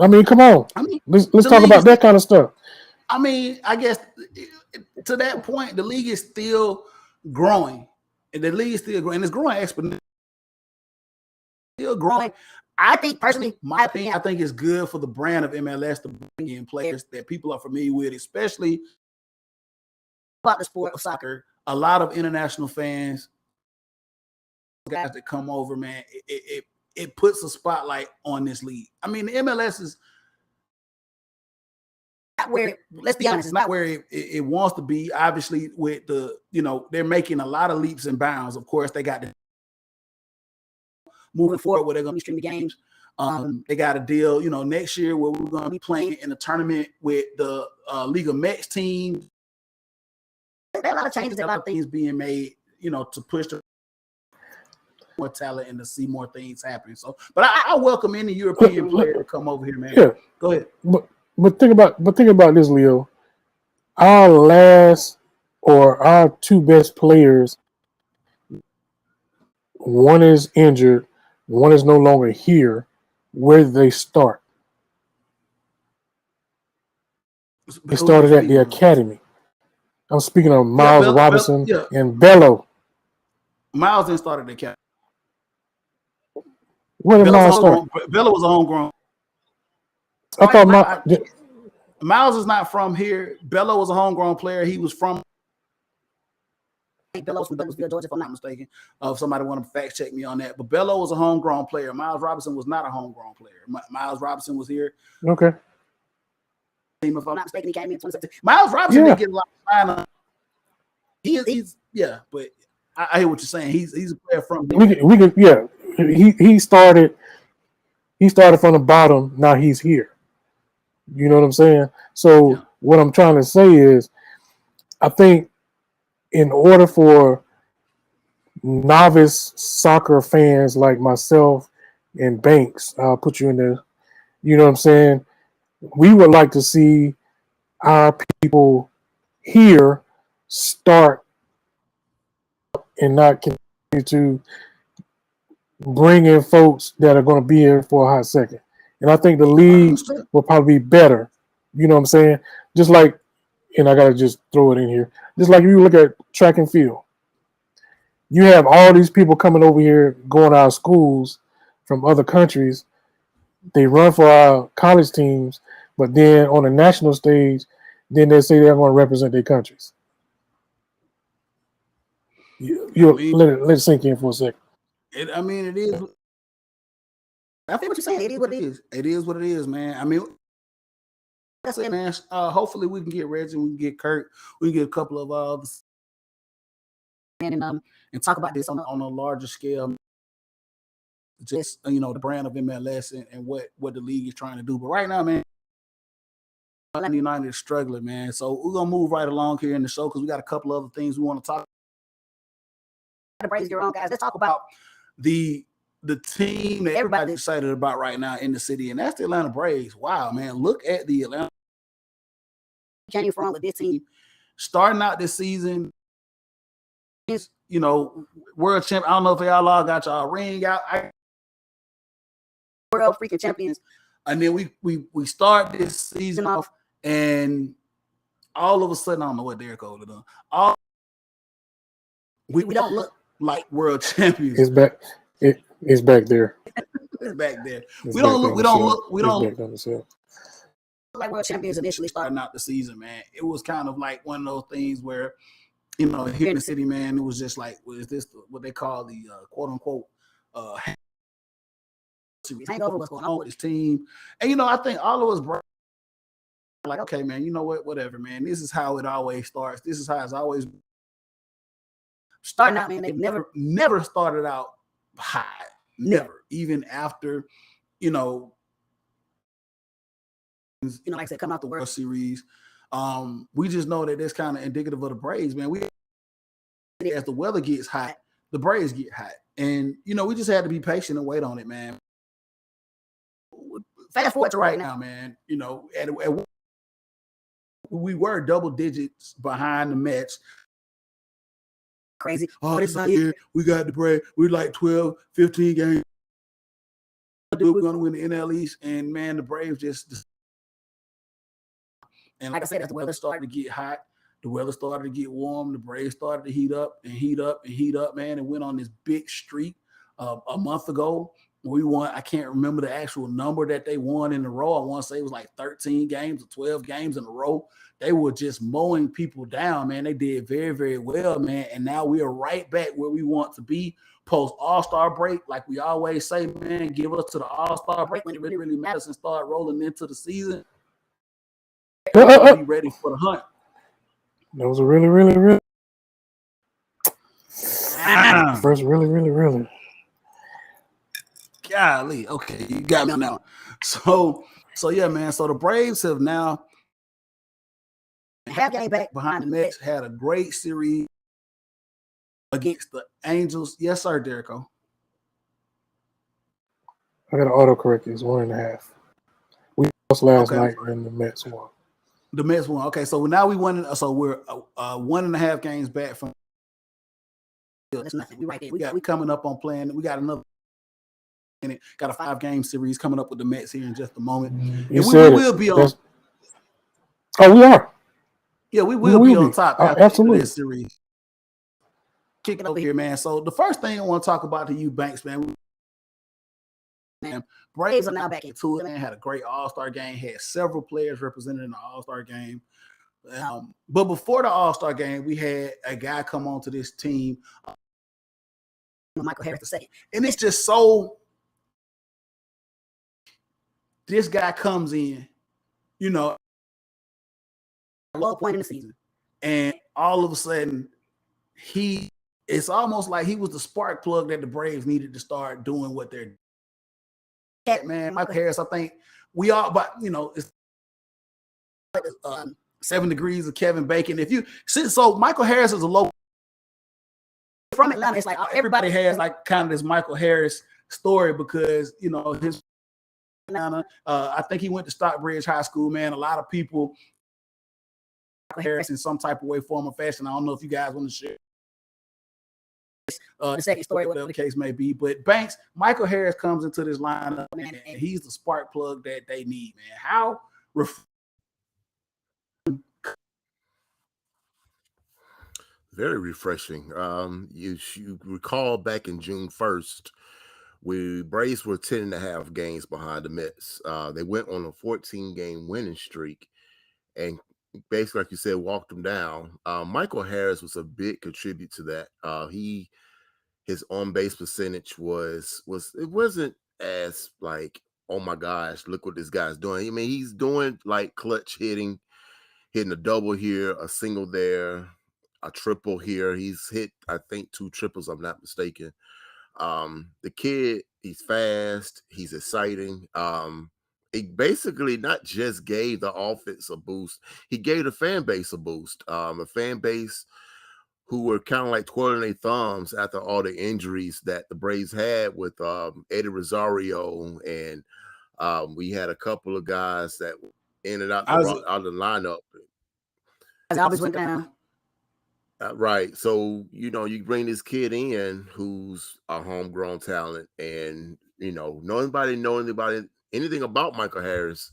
I mean, come on. Let's talk about that kind of stuff. I mean, I guess to that point, the league is still growing. And the league is still growing. And it's growing exponentially. Still growing. I think personally, my opinion, I think it's good for the brand of MLS to bring in players that people are familiar with, especially about the sport of soccer. A lot of international fans, guys that come over, man, it puts a spotlight on this league. I mean, the MLS is not where, let's be honest, it's not where it wants to be. Obviously, with the, they're making a lot of leaps and bounds. Of course, they got the moving forward where they're going to be streaming games. They got a deal, next year where we're going to be playing in a tournament with the Liga MX team. There are a lot of changes, a lot of things being made, to push the more talent and to see more things happen. So, but I welcome any European player to come over here, man. Yeah. Go ahead. But think about this, Leo. Our two best players, one is injured, one is no longer here. Where did they start? They started at the academy. I'm speaking of Miles Robinson and Bello. Miles didn't start at the academy. Where did Miles start? Bello was a homegrown. I thought Miles is not from here. Bello was a homegrown player. He was from Bello's from Douglasville, Georgia, if I'm not mistaken. If somebody want to fact check me on that. But Bello was a homegrown player. Miles Robinson was not a homegrown player. Miles Robinson was here. Okay. If I'm not mistaken, he came in 2017. Miles Robinson didn't get a lot of time. He's but I hear what you're saying. He's a player from he started He started from the bottom. Now he's here. You know what I'm saying? So Yeah. what I'm trying to say is, I think in order for novice soccer fans like myself and Banks, I'll put you in there. You know what I'm saying? We would like to see our people here start and not continue to bring in folks that are going to be here for a hot second. And I think the league will probably be better. You know what I'm saying? Just like, and I got to just throw it in here. Just like if you look at track and field, you have all these people coming over here, going to our schools from other countries. They run for our college teams, but then on the national stage, then they say they're going to represent their countries. Let it sink in for a second. It is. I feel what you're saying. It is what it is. It is what it is, man. I mean, that's it, man. Hopefully we can get Reggie, we can get Kurt, we can get a couple of others, and talk about this on a larger scale. Just the brand of MLS and what the league is trying to do. But right now, man, Atlanta United is struggling, man. So we're gonna move right along here in the show because we got a couple other things we want to talk. The Braves get on, guys. Let's talk about the team that everybody's excited about right now in the city, and that's the Atlanta Braves. Wow, man, look at the Atlanta. Came from with this team starting out this season. World champ. I don't know if y'all all got y'all ring out. World freaking champions. And then we start this season off, and all of a sudden, I don't know what Derek Cole done. We don't look like world champions. It's back. It's back there. It's back there. We don't look like world champions initially starting out the season, man. It was kind of like one of those things where, here in the city, man, it was just like, is this what they call the quote unquote hangover? What's going on with this team? And I think all of us were like, okay, man, you know what? Whatever, man. This is how it always starts. This is how it's always starting out, man. They never started out high. Never. Even after, like I said, come out the World Series. We just know that that's kind of indicative of the Braves, man. As the weather gets hot, the Braves get hot. And, we just had to be patient and wait on it, man. Fast forward to right now, man. We were double digits behind the Mets. Crazy. Oh, this is here. We got the Braves. We're like 12, 15 games. We're going to win the NL East. And, man, the Braves just. And like I said, as the weather started to get hot, the weather started to get warm, the Braves started to heat up, man, and went on this big streak a month ago. We won. I can't remember the actual number that they won in a row. I want to say it was like 13 games or 12 games in a row. They were just mowing people down, man. They did very, very well, man. And now we are right back where we want to be post All-Star break. Like we always say, man, give us to the All-Star break when it really, really matters and start rolling into the season. Be ready for the hunt. That was a really, really, really first, really. Golly, okay, you got me now. So yeah, man. So the Braves have now half game back behind the Mets. Had a great series against the Angels. Yes, sir, Derico. I got to autocorrect it. It's 1.5. We lost last night and the Mets won. The Mets won. Okay, so now we won. So we're 1.5 games back from. That's nothing. We right there. We coming up on playing. We got another. And it got a 5-game series coming up with the Mets here in just a moment. And we will be on. Oh, we are. Yeah, we will be on top after this series. Kick it over here, man. So the first thing I want to talk about to you, Banks, man. Braves are now back into it, man. Had a great All-Star game. Had several players represented in the All-Star game. But before the All-Star game, we had a guy come onto this team, Michael Harris II. And it's just so. This guy comes in, low point in the season, and all of a sudden, it's almost like he was the spark plug that the Braves needed to start doing what they're doing. man, Michael Harris, I think we all, but it's 7 Degrees of Kevin Bacon. If you see, so Michael Harris is a local from Atlanta. It's like everybody has like kind of this Michael Harris story because his Atlanta. I think he went to Stockbridge High School, man. A lot of people Michael Harris in some type of way, form, or fashion. I don't know if you guys want to share the second story, whatever the case may be. But Banks, Michael Harris comes into this lineup, man, and he's the spark plug that they need, man. How very refreshing. You recall back in June 1st, Braves were 10.5 games behind the Mets. They went on a 14-game winning streak, and basically, like you said, walked them down. Michael Harris was a big contributor to that. His on-base percentage was it wasn't as like, oh my gosh, look what this guy's doing. I mean, he's doing like clutch hitting a double here, a single there, a triple here. He's hit, I think, 2 triples, I'm not mistaken. The kid, he's fast, he's exciting. He basically not just gave the offense a boost, he gave the fan base a boost. A fan base who were kind of like twirling their thumbs after all the injuries that the Braves had with Eddie Rosario, and we had a couple of guys that ended out of the lineup. I always went down. Right. So, you bring this kid in who's a homegrown talent, and, nobody know anything about Michael Harris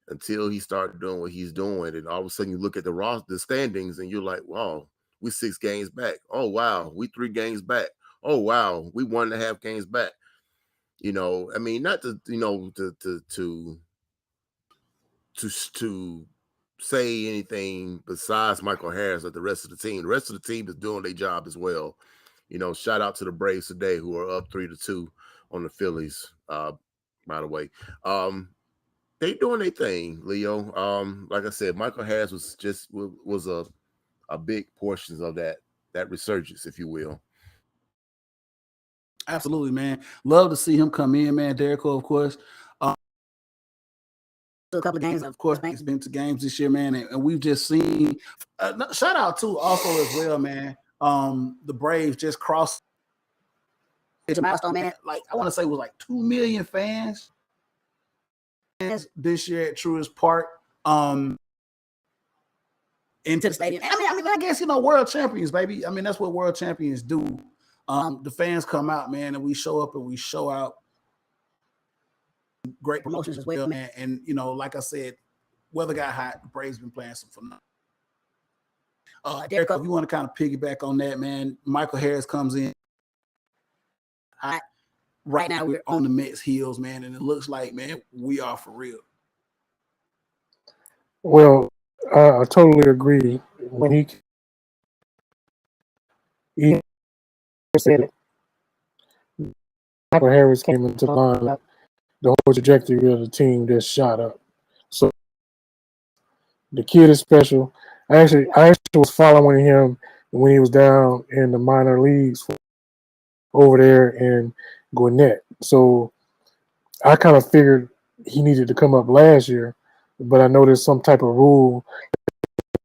until he started doing what he's doing. And all of a sudden you look at the standings and you're like, wow, we're 6 games back. Oh, wow, we 3 games back. Oh, wow, we 1.5 games back. I mean, not to, to say anything besides Michael Harris or the rest of the team. The rest of the team is doing their job as well. Shout out to the Braves today who are up 3-2 on the Phillies. By the way, they doing their thing, Leo. Like I said, Michael Harris was a big portion of that resurgence, if you will. Absolutely, man. Love to see him come in, man. Derrico, of course. A couple of games, of course. He's been to games this year, man, and we've just seen. Shout out to also as well, man. The Braves just crossed a milestone, man. Like I want to say, it was like 2 million fans this year at Truist Park. Into the stadium. I mean, I guess world champions, baby. I mean, that's what world champions do. The fans come out, man, and we show up and we show out. Great promotions as well, man. And like I said, weather got hot. The Braves been playing some phenomenal. Derek, if you want to kind of piggyback on that, man, Michael Harris comes in hot. Right now, we're on the Mets' heels, man, and it looks like, man, we are for real. Well, I totally agree. When he said it, Michael Harris came into the lineup, the whole trajectory of the team just shot up. So the kid is special. I actually was following him when he was down in the minor leagues over there in Gwinnett. So I kind of figured he needed to come up last year, but I know there's some type of rule.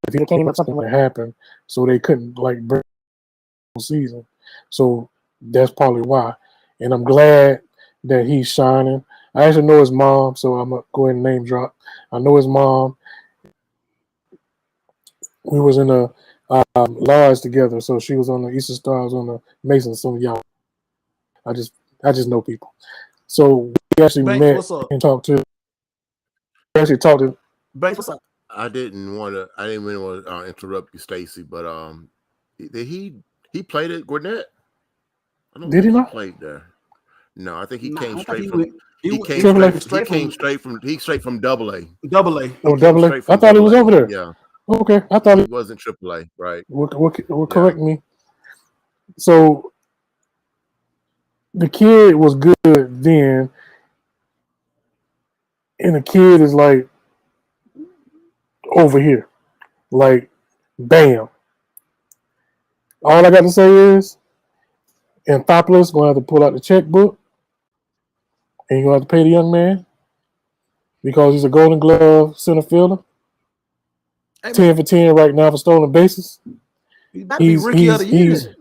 If he came up, something would happen, so they couldn't bring the season. So that's probably why. And I'm glad that he's shining. I actually know his mom, so I'm gonna go ahead and name drop. I know his mom. We was in a lodge together, so she was on the Eastern Stars on the Masons. Some of y'all, I just know people. So we actually met and talked to. We actually talked to. Banks, what's up? I didn't really want to interrupt you, Stacy, but did he played at Gwinnett? Did he not? Played there? No, I think he came straight from Double A. Double A. Oh, Double A. I thought he was over there. Yeah. Okay, I thought he wasn't Triple A, right? Will correct me. So the kid was good then, and the kid is like over here, like bam. All I got to say is, Anthopoulos gonna have to pull out the checkbook And you're going to have to pay the young man because he's a Golden Glove center fielder. Hey, 10 for 10 right now for stolen bases. he might be rookie of the year.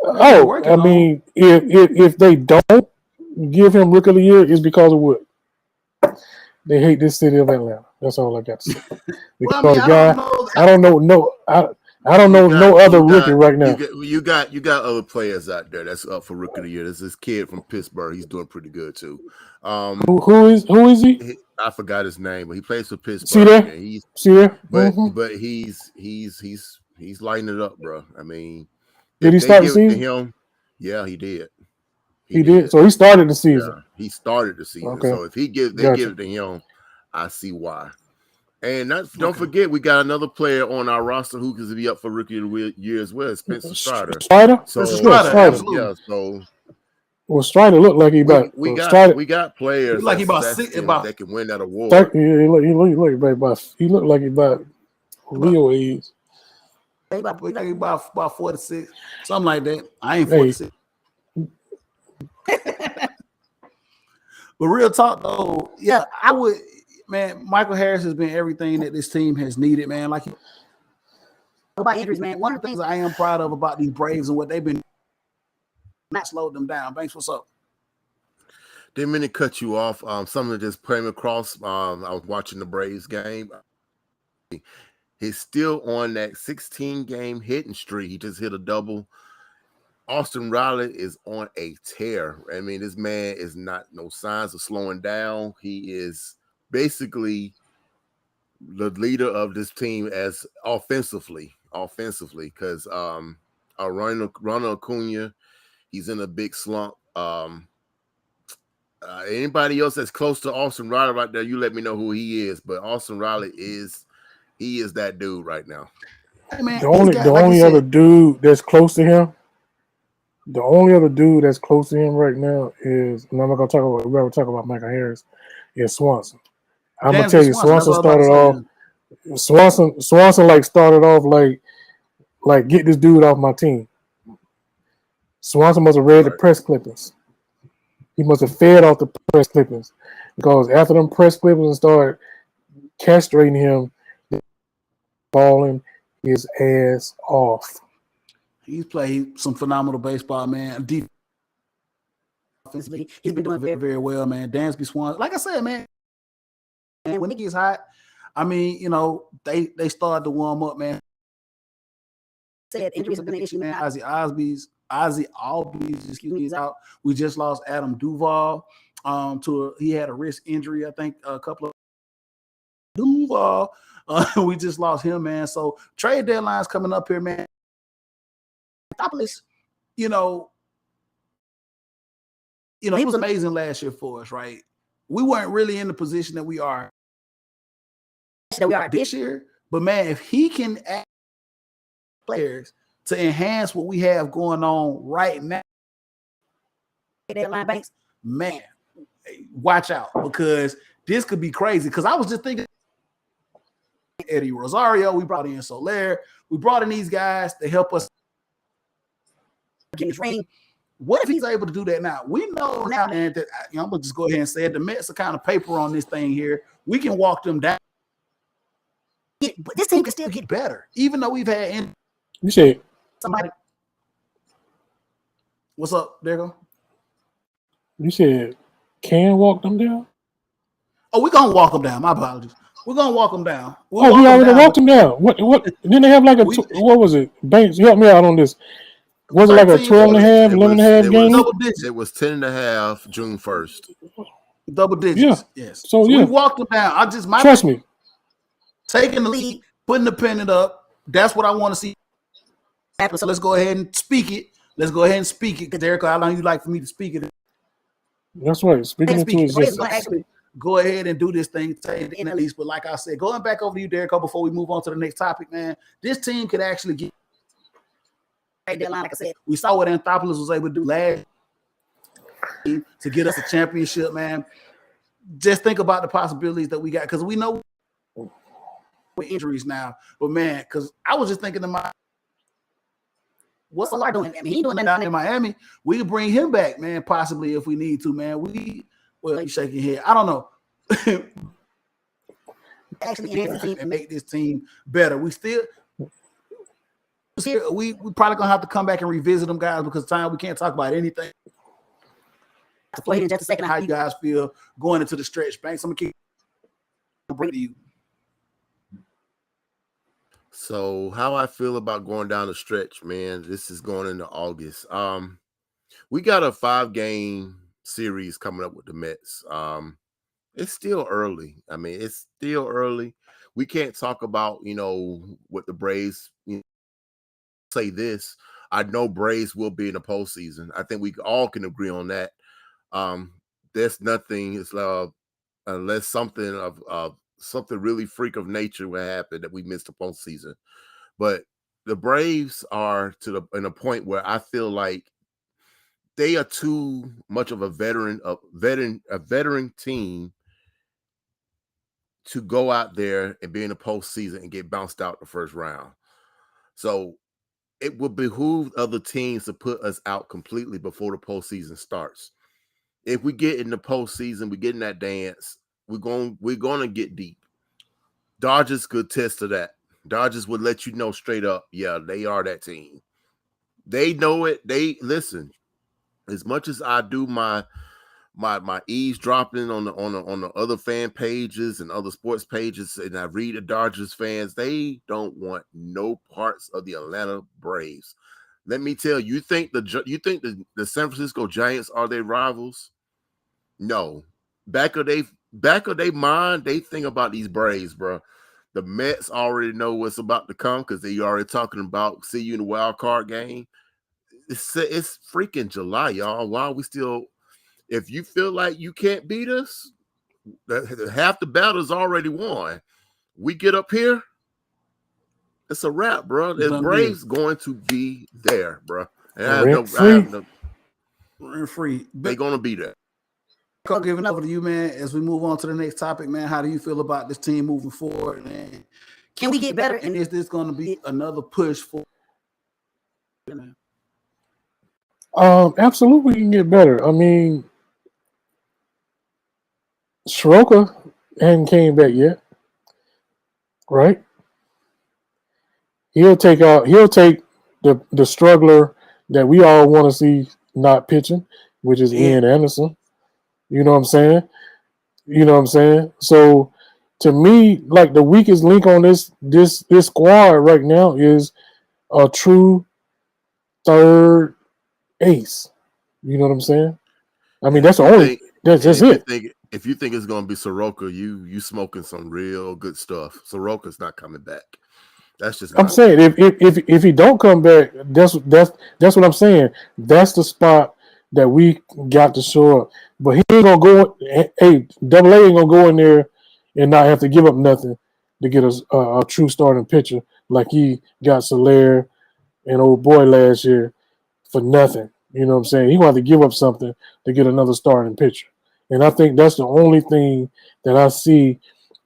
I mean, if they don't give him rookie of the year, it's because of what? They hate this city of Atlanta. That's all I got to say. Because Well, I mean, I don't know no other rookie right now. You got other players out there that's up for rookie of the year. There's this kid from Pittsburgh. He's doing pretty good too. Who is he? I forgot his name, but he plays for Pittsburgh. See there? But Mm-hmm. but he's lighting it up, bro. I mean, did he start the season? Him, yeah, he did. He did. So he started the season. Yeah, he started the season. Okay. So if they give it to him, I see why. And don't forget, we got another player on our roster who could be up for rookie of the year as well, Spencer Strider. Strider, absolutely. Yeah, so. Well, Strider looked like he about. We got players like that can win that award. He looked like he about Leo age. He like about 46, something like that. I ain't 46. But real talk though, yeah, I would. Man, Michael Harris has been everything that this team has needed, man. Like about injuries, man. One of the things I am proud of about these Braves and what they've been not slowed them down. Banks, what's up? Didn't mean to cut you off. Something just came across. I was watching the Braves game. He's still on that 16-game hitting streak. He just hit a double. Austin Riley is on a tear. I mean, this man is no signs of slowing down. He is basically the leader of this team as offensively, because Ronald Acuna, he's in a big slump. Anybody else that's close to Austin Riley right there, you let me know who he is. But Austin Riley is that dude right now. Hey man, the only other dude that's close to him. The only other dude that's close to him right now is, and I'm not gonna talk about. We're gonna talk about Michael Harris. Is Swanson. I'm gonna tell you, Swanson started off. Swanson like started off like get this dude off my team. Swanson must have read the press clippings. He must have fed off the press clippings because after them press clippings started castrating him, balling his ass off. He's played some phenomenal baseball, man. Defensively, he's been doing very, very well, man. Dansby Swanson, like I said, man. And when it gets hot, I mean, you know, they started to warm up, man. Said injuries have been an issue, man. Ozzie Albies, is out. We just lost Adam Duvall. He had a wrist injury, I think, a couple of Duvall. We just lost him, man. So trade deadline's coming up here, man. You know, he was amazing last year for us, right? We weren't really in the position that we are this year, but man, if he can add players to enhance what we have going on right now, Banks, man, watch out because this could be crazy. Because I was just thinking, Eddie Rosario, we brought in Soler, we brought in these guys to help us get this ring. What if he's able to do that now? We know now that I'm gonna just go ahead and say it. The Mets are kind of paper on this thing here. We can walk them down. But this team can still get better, even though we've had. You say somebody. What's up, Dergo? You said can walk them down? Oh, we're gonna walk them down. My apologies. We're gonna walk them down. We already walked them down. What? Didn't they have like what was it? Banks, help me out on this. Was it like a 12 and a half, 11 and a half game? It was 10 and a half June 1st. Double digits. Yeah. Yes. So we walked them down. Trust me. Taking the lead, putting the pennant up. That's what I want to see happen. So let's go ahead and speak it. Because Eric, how long you like for me to speak it? That's right. Speaking into existence. Go ahead and do this thing, in at least. But like I said, going back over to you, Derek, before we move on to the next topic, man, this team could actually get deadline. Like I said, we saw what Anthopoulos was able to do last year to get us a championship, man. Just think about the possibilities that we got, because we know with injuries now. But man, because I was just thinking to myself, what's Soler doing? I mean, he doing that down in Miami. We could bring him back, man, possibly if we need to, man. Well, you shake your head. I don't know. Actually enhance the team and make this team better. We probably gonna have to come back and revisit them guys because time we can't talk about anything. Wait in just a second. How you guys feel going into the stretch? Banks, I'm gonna keep bring to you. So how I feel about going down the stretch, man. This is going into August. We got a 5-game series coming up with the Mets. It's still early. I mean, it's still early. We can't talk about, what the Braves say this. I know Braves will be in the postseason. I think we all can agree on that. There's nothing unless something really freak of nature will happen that we missed the postseason. But the Braves are in a point where I feel like they are too much of a veteran team to go out there and be in the postseason and get bounced out the first round. So it would behoove other teams to put us out completely before the postseason starts. If we get in the postseason, we get in that dance, we're going to get deep. Dodgers could test to that. Dodgers would let you know straight up, yeah, they are that team. They know it. They listen. As much as I do my eavesdropping on the other fan pages and other sports pages, and I read the Dodgers fans, they don't want no parts of the Atlanta Braves. Let me tell you, you think the San Francisco Giants are their rivals? No. Back of their mind, they think about these Braves, bro. The Mets already know what's about to come because they already talking about see you in the wild card game. It's freaking July, y'all. Why are we still? If you feel like you can't beat us, half the battle's already won. We get up here, it's a wrap, bro. The Braves going to be there, bro. And free. They're going to be there. I'll give it over to you, man. As we move on to the next topic, man, how do you feel about this team moving forward, man? Can we get better? And is this going to be another push for? Man? Absolutely, we can get better. I mean, Soroka hadn't came back yet, right? He'll take the struggler that we all want to see not pitching, which is Ian Anderson. You know what I'm saying? So to me, like the weakest link on this squad right now is a true third ace. You know what I'm saying? I mean, that's the only. That's it. If you think it's going to be Soroka, you smoking some real good stuff. Soroka's not coming back. That's just. I'm saying if he don't come back, that's what I'm saying. That's the spot that we got to show up. But he ain't gonna go. Hey, Double A ain't gonna go in there and not have to give up nothing to get a true starting pitcher like he got Soler and old boy last year for nothing. You know what I'm saying? He gonna have to give up something to get another starting pitcher. And I think that's the only thing that I see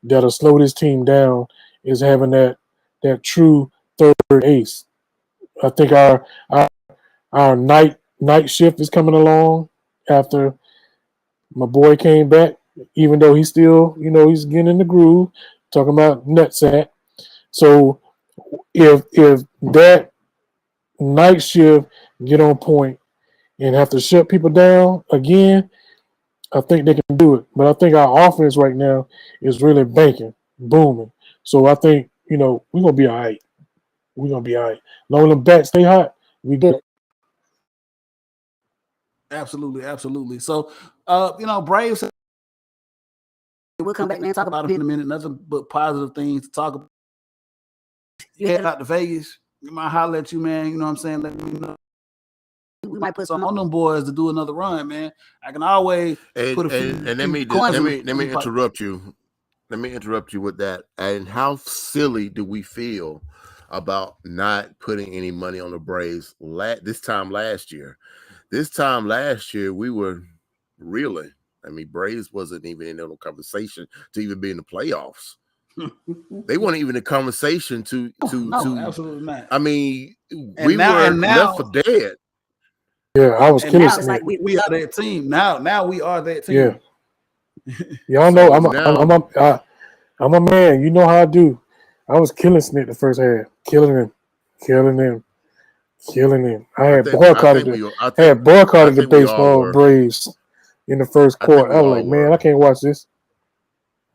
that'll slow this team down is having that true third ace. I think our night shift is coming along after my boy came back, even though he's still, he's getting in the groove, talking about nutsack. So if that night shift get on point and have to shut people down again, I think they can do it. But I think our offense right now is really banking, booming. So I think, we're going to be all right. We're going to be all right. As long as the bats stay hot, we good. Absolutely. So, Braves, we'll come back and talk about it in a minute. Nothing but positive things to talk about. You head out to Vegas, you might holler at you, man. You know what I'm saying? Let me know. We might put some on them boys to do another run, man. I can always put a few. And let me interrupt you. Let me interrupt you with that. And how silly do we feel about not putting any money on the Braves this time last year? This time last year, we were reeling. I mean, Braves wasn't even in the conversation to even be in the playoffs. They weren't even in the conversation to absolutely not. I mean, we were left for dead. Yeah, I was killing. It's like we are that team. Now we are that team. Yeah. Y'all know now- I'm a man. You know how I do. I was killing Snit the first half, killing him. I had boycotted the baseball Braves in the first quarter. I was like, man, I can't watch this.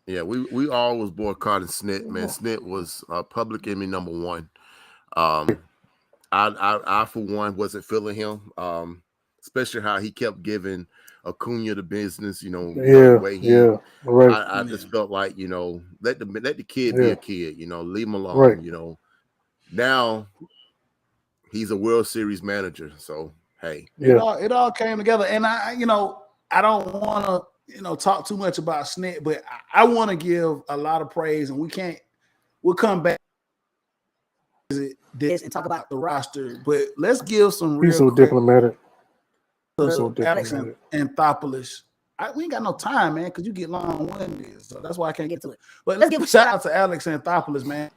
Yeah, we all was boycotting Snit, man. Snit was public enemy number one. I for one wasn't feeling him. Especially how he kept giving Acuna the business, right. I just felt like, let the kid be a kid, leave him alone, right. Now he's a World Series manager, so hey, it all came together, and I don't want to talk too much about Snit, but I want to give a lot of praise, and we'll come back this and talk about the roster, but let's give some real. He's so diplomatic. Alex Anthopoulos. We ain't got no time, man, because you get long-winded, so that's why I can't get to it. But let's give a shout out to Alex Anthopoulos, man.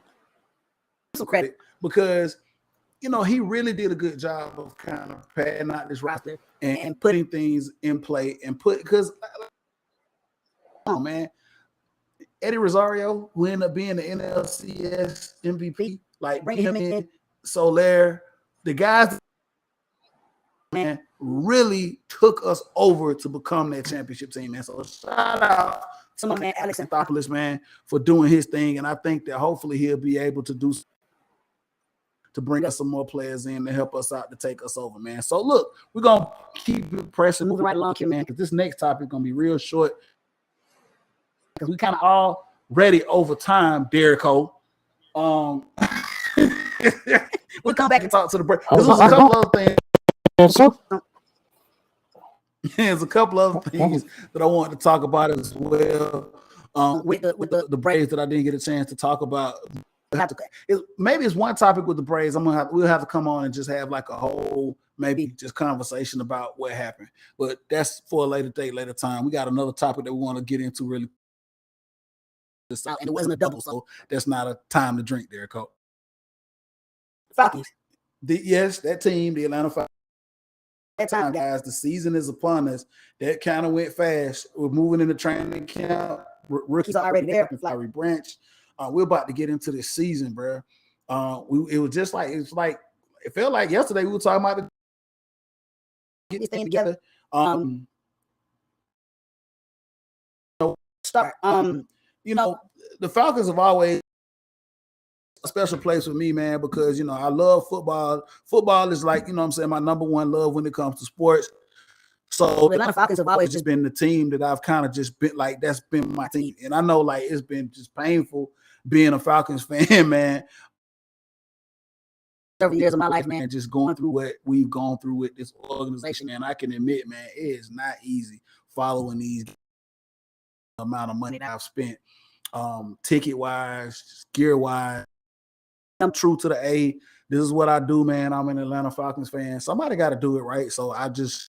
Some credit because he really did a good job of kind of padding out this roster and putting things in play because man, Eddie Rosario, who ended up being the NLCS MVP, like bringing him in, Soler, the guys, man, really took us over to become that championship team, man. So shout out to my man Alex Anthopoulos, man, for doing his thing, and I think that hopefully he'll be able to bring us some more players in to help us out to take us over, man. So look, we're gonna keep pressing, moving right along here, man, because this next topic is gonna be real short because we kind of already over time, Derico. We'll come back and talk to the break. There's a couple other things. There's a couple other things that I wanted to talk about as well. With the Braves that I didn't get a chance to talk about. Maybe it's one topic with the Braves. We'll have to come on and just have like a whole maybe just conversation about what happened. But that's for a later date, later time. We got another topic that we want to get into really. And it wasn't a double, so that's not a time to drink there, Coach. Falcons. Yes, that team, the Atlanta Falcons. That time, guys, the season is upon us. That kind of went fast. We're moving into training camp. Rookies are already there. Flowery Branch. We're about to get into this season, bro. It was just like it felt like yesterday we were talking about get this thing together. Start. The Falcons have always a special place with me, man, because I love football. Football is like, my number one love when it comes to sports. So the Atlanta Falcons have always just been the team that I've kind of just been like, that's been my team. And I know like it's been just painful being a Falcons fan, man. Several years of my life, man, just going through what we've gone through with this organization. And I can admit, man, it is not easy following these amount of money that I've spent, ticket wise, gear wise. I'm true to the A. This is what I do, man. I'm an Atlanta Falcons fan. Somebody got to do it, right? So I just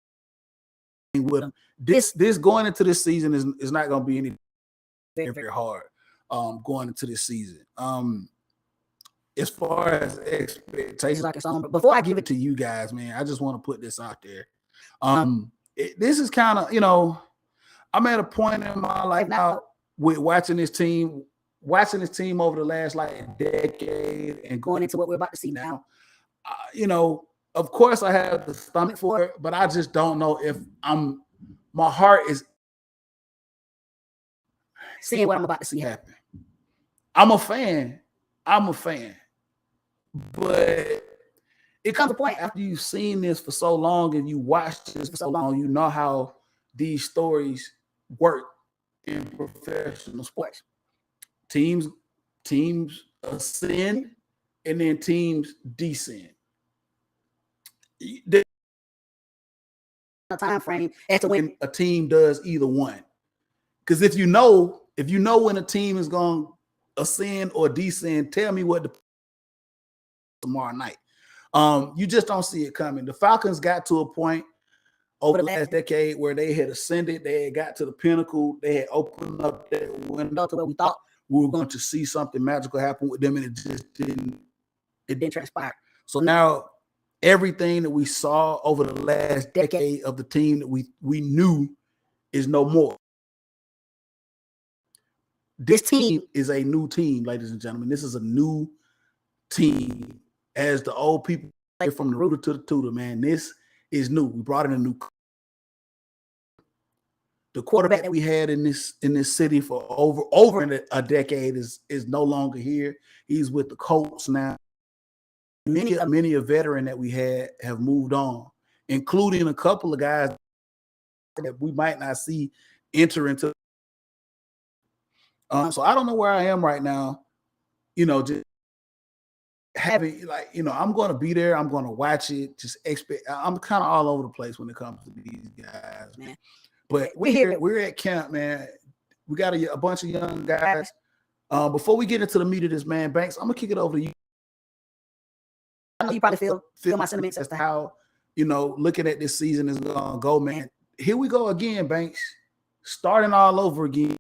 with them. This going into this season is not going to be any very, very hard. Going into this season. As far as expectations, like but before I give it to you guys, man, I just want to put this out there. This is kind of, I'm at a point in my life now with watching this team over the last like decade and going into what we're about to see now. Of course I have the stomach for it, but I just don't know if my heart is seeing what I'm about to see happen. I'm a fan, but it comes a point after you've seen this for so long and you watched this for so long, you know how these stories work in professional sports. Teams ascend and then teams descend. There's a time frame as to when a team does either one. Because if you know when a team is going to ascend or descend, tell me what tomorrow night. You just don't see it coming. The Falcons got to a point over the last decade where they had ascended, they had got to the pinnacle, they had opened up that window to where we thought we were going to see something magical happen with them, and it just didn't transpire. So now everything that we saw over the last decade of the team that we knew is no more. this team is a new team, ladies and gentlemen. This is a new team. As the old people say, from the rooter to the tutor, man, this is new. We brought in a new. The quarterback that we had in this city for over a decade is no longer here. He's with the Colts now. Many a veteran that we had have moved on, including a couple of guys that we might not see enter into. So I don't know where I am right now. Just having I'm going to be there. I'm going to watch it. Just expect. I'm kind of all over the place when it comes to these guys, man. But we're at camp, man. We got a bunch of young guys. Before we get into the meat of this, man, Banks, I'm gonna kick it over to you. I know you probably feel my sentiments as to how looking at this season is gonna go, man. Here we go again, Banks, starting all over again.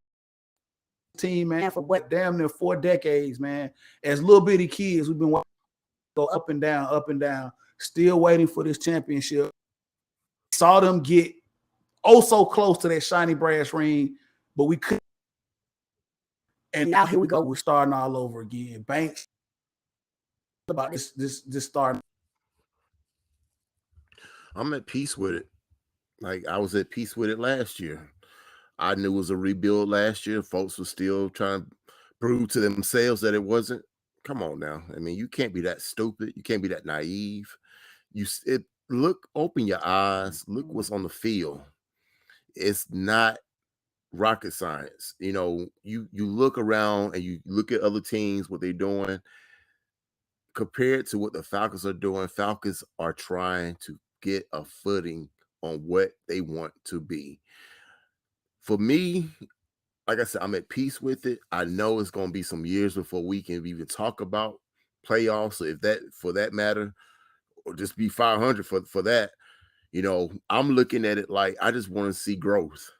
Team, man, for what damn near 4 decades, man. As little bitty kids, we've been watching go up and down, still waiting for this championship. Saw them get so close to that shiny brass ring, but we couldn't. And now here we go. We're starting all over again. Banks, about this starting. I'm at peace with it. Like I was at peace with it last year. I knew it was a rebuild last year. Folks were still trying to prove to themselves that it wasn't. Come on now. I mean, you can't be that stupid. You can't be that naive. Open your eyes. Look what's on the field. It's not rocket science. You look around and you look at other teams, what they're doing. Compared to what the Falcons are doing, Falcons are trying to get a footing on what they want to be. For me, like I said, I'm at peace with it. I know it's going to be some years before we can even talk about playoffs. So if that, for that matter, or just be 500 for that, I'm looking at it like I just want to see growth.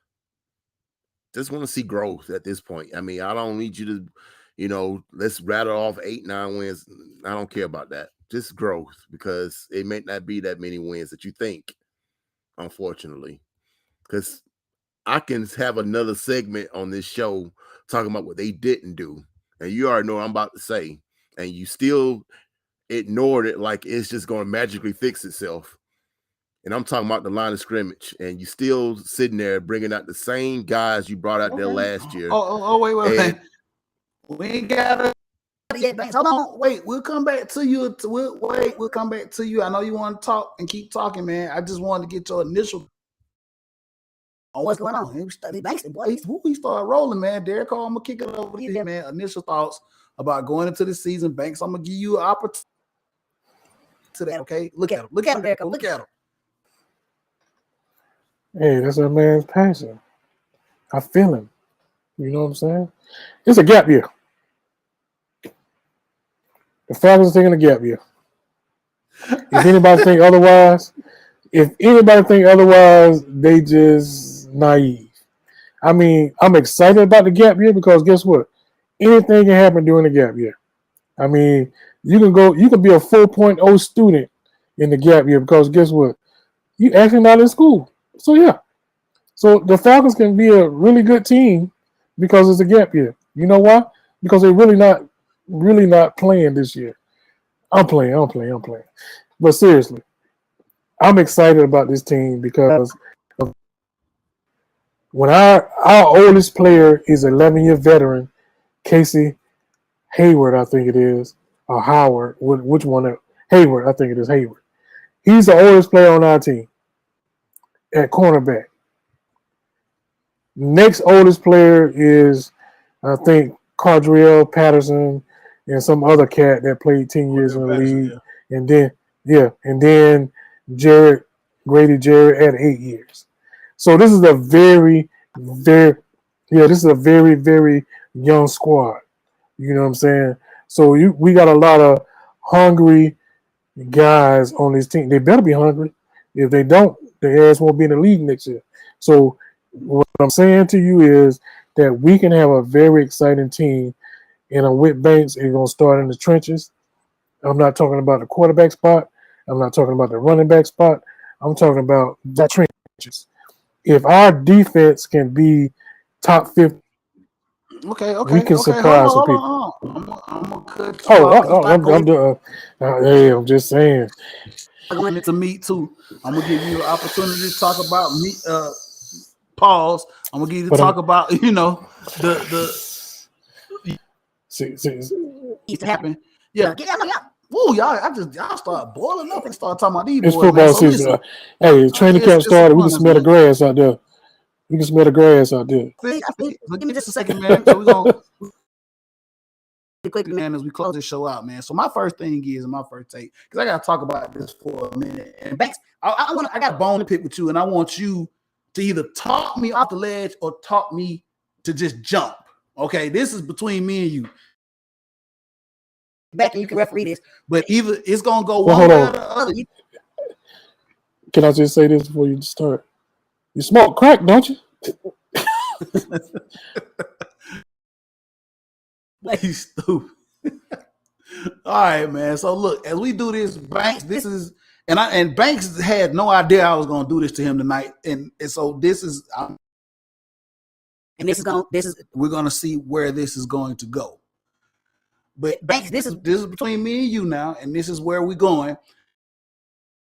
Just want to see growth at this point. I mean, I don't need you to, let's rattle off 8-9 wins. I don't care about that. Just growth, because it may not be that many wins that you think, unfortunately. Because I can have another segment on this show talking about what they didn't do. And you already know what I'm about to say. And you still ignored it like it's just going to magically fix itself. And I'm talking about the line of scrimmage. And you still sitting there bringing out the same guys you brought out there last year. Wait. We ain't got to. Hold on. Wait, we'll come back to you. We'll come back to you. I know you want to talk and keep talking, man. I just wanted to get your initial on what's going on. He started rolling, man. Derek, I'm gonna kick it over to you, man. Initial thoughts about going into the season. Banks, I'm gonna give you an opportunity to that. Okay, look at him, Derek. Look at him. Hey, that's a man's passion. I feel him. You know what I'm saying? It's a gap year. The Falcons are taking a gap year. If anybody think otherwise, they just naive. I mean, I'm excited about the gap year because guess what? Anything can happen during the gap year. I mean, you can be a 4.0 student in the gap year because guess what? You actually not in school. So yeah. So the Falcons can be a really good team because it's a gap year. You know why? Because they're really not playing this year. I'm playing. But seriously, I'm excited about this team because when our oldest player is 11-year veteran, Casey Hayward, I think it is, or Howard, which one? Hayward, I think it is Hayward. He's the oldest player on our team at cornerback. Next oldest player is, I think, Cardrell Patterson and some other cat that played 10 years in the league. Yeah. And then Grady Jarrett at 8 years. So this is a very, very young squad. You know what I'm saying? So we got a lot of hungry guys on this team. They better be hungry. If they don't, their ass won't be in the league next year. So what I'm saying to you is that we can have a very exciting team. And with Banks, he's going to start in the trenches. I'm not talking about the quarterback spot. I'm not talking about the running back spot. I'm talking about the trenches. If our defense can be top 50 Okay. We can surprise some people. Hold on. I'm gonna cut you off. I'm doing. Hey, I'm just saying. Going into meat too. I'm gonna give you an opportunity to talk about meat. Pause. I'm gonna give you to talk about the see. used to happen. Yeah. Ooh, y'all start boiling up and start talking about these It's boys. football Man. So season. Hey, training camp started. We can smell the grass out there. We can smell the grass out there. So give me just a second, man. So we're gonna quickly, man, as we close this show out, man. So my first thing is my first take, because I gotta talk about this for a minute. And Banks, I got a bone to pick with you, and I want you to either talk me off the ledge or talk me to just jump. Okay, this is between me and you. Back and you can referee this, but either it's gonna go one way or the other. Can I just say this before you start? You smoke crack, don't you? You stupid. All right, man. So look, as we do this, Banks, this is and Banks had no idea I was gonna do this to him tonight, and so this is we're gonna see where this is going to go. But Banks, this is between me and you now, and this is where we're going.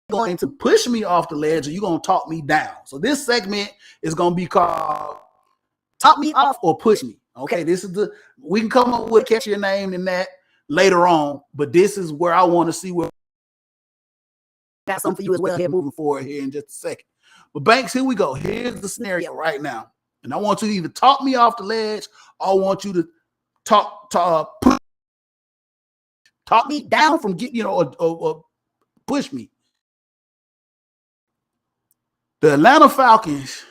You're going to push me off the ledge, or you're gonna talk me down. So this segment is gonna be called "Talk Me Off" or "Push Me." Okay, this is we can come up with catch your name in that later on, but this is where I want to see where I got something for you as well here moving forward here in just a second. But Banks, here we go. Here's the scenario right now, and I want you to either talk me off the ledge or I want you to talk me down from getting, or push me. The Atlanta Falcons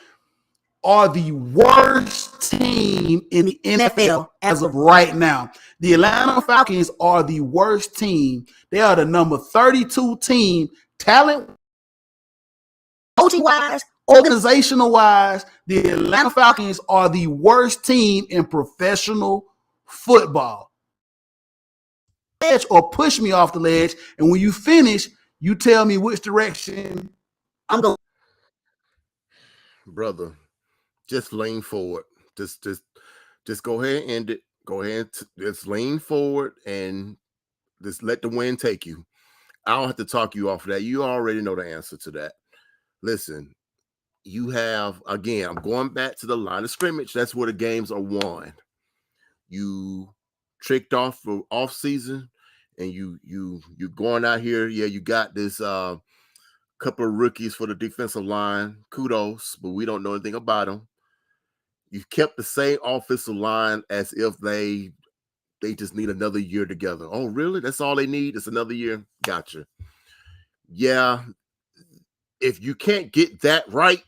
are the worst team in the NFL as of right now. The Atlanta Falcons are the worst team. They are the number 32 team, talent, coaching-wise, organizational-wise. The Atlanta Falcons are the worst team in professional football. Edge or push me off the ledge, and when you finish, you tell me which direction I'm going. Brother, just lean forward. Just go ahead and end it. Go ahead, just lean forward and just let the wind take you. I don't have to talk you off of that. You already know the answer to that. Listen, you have, again, I'm going back to the line of scrimmage. That's where the games are won. You tricked off for off season, and you're going out here. Yeah, you got this couple of rookies for the defensive line. Kudos, but we don't know anything about them. You've kept the same offensive line as if they just need another year together. Oh, really? That's all they need? It's another year? Gotcha. Yeah. If you can't get that right,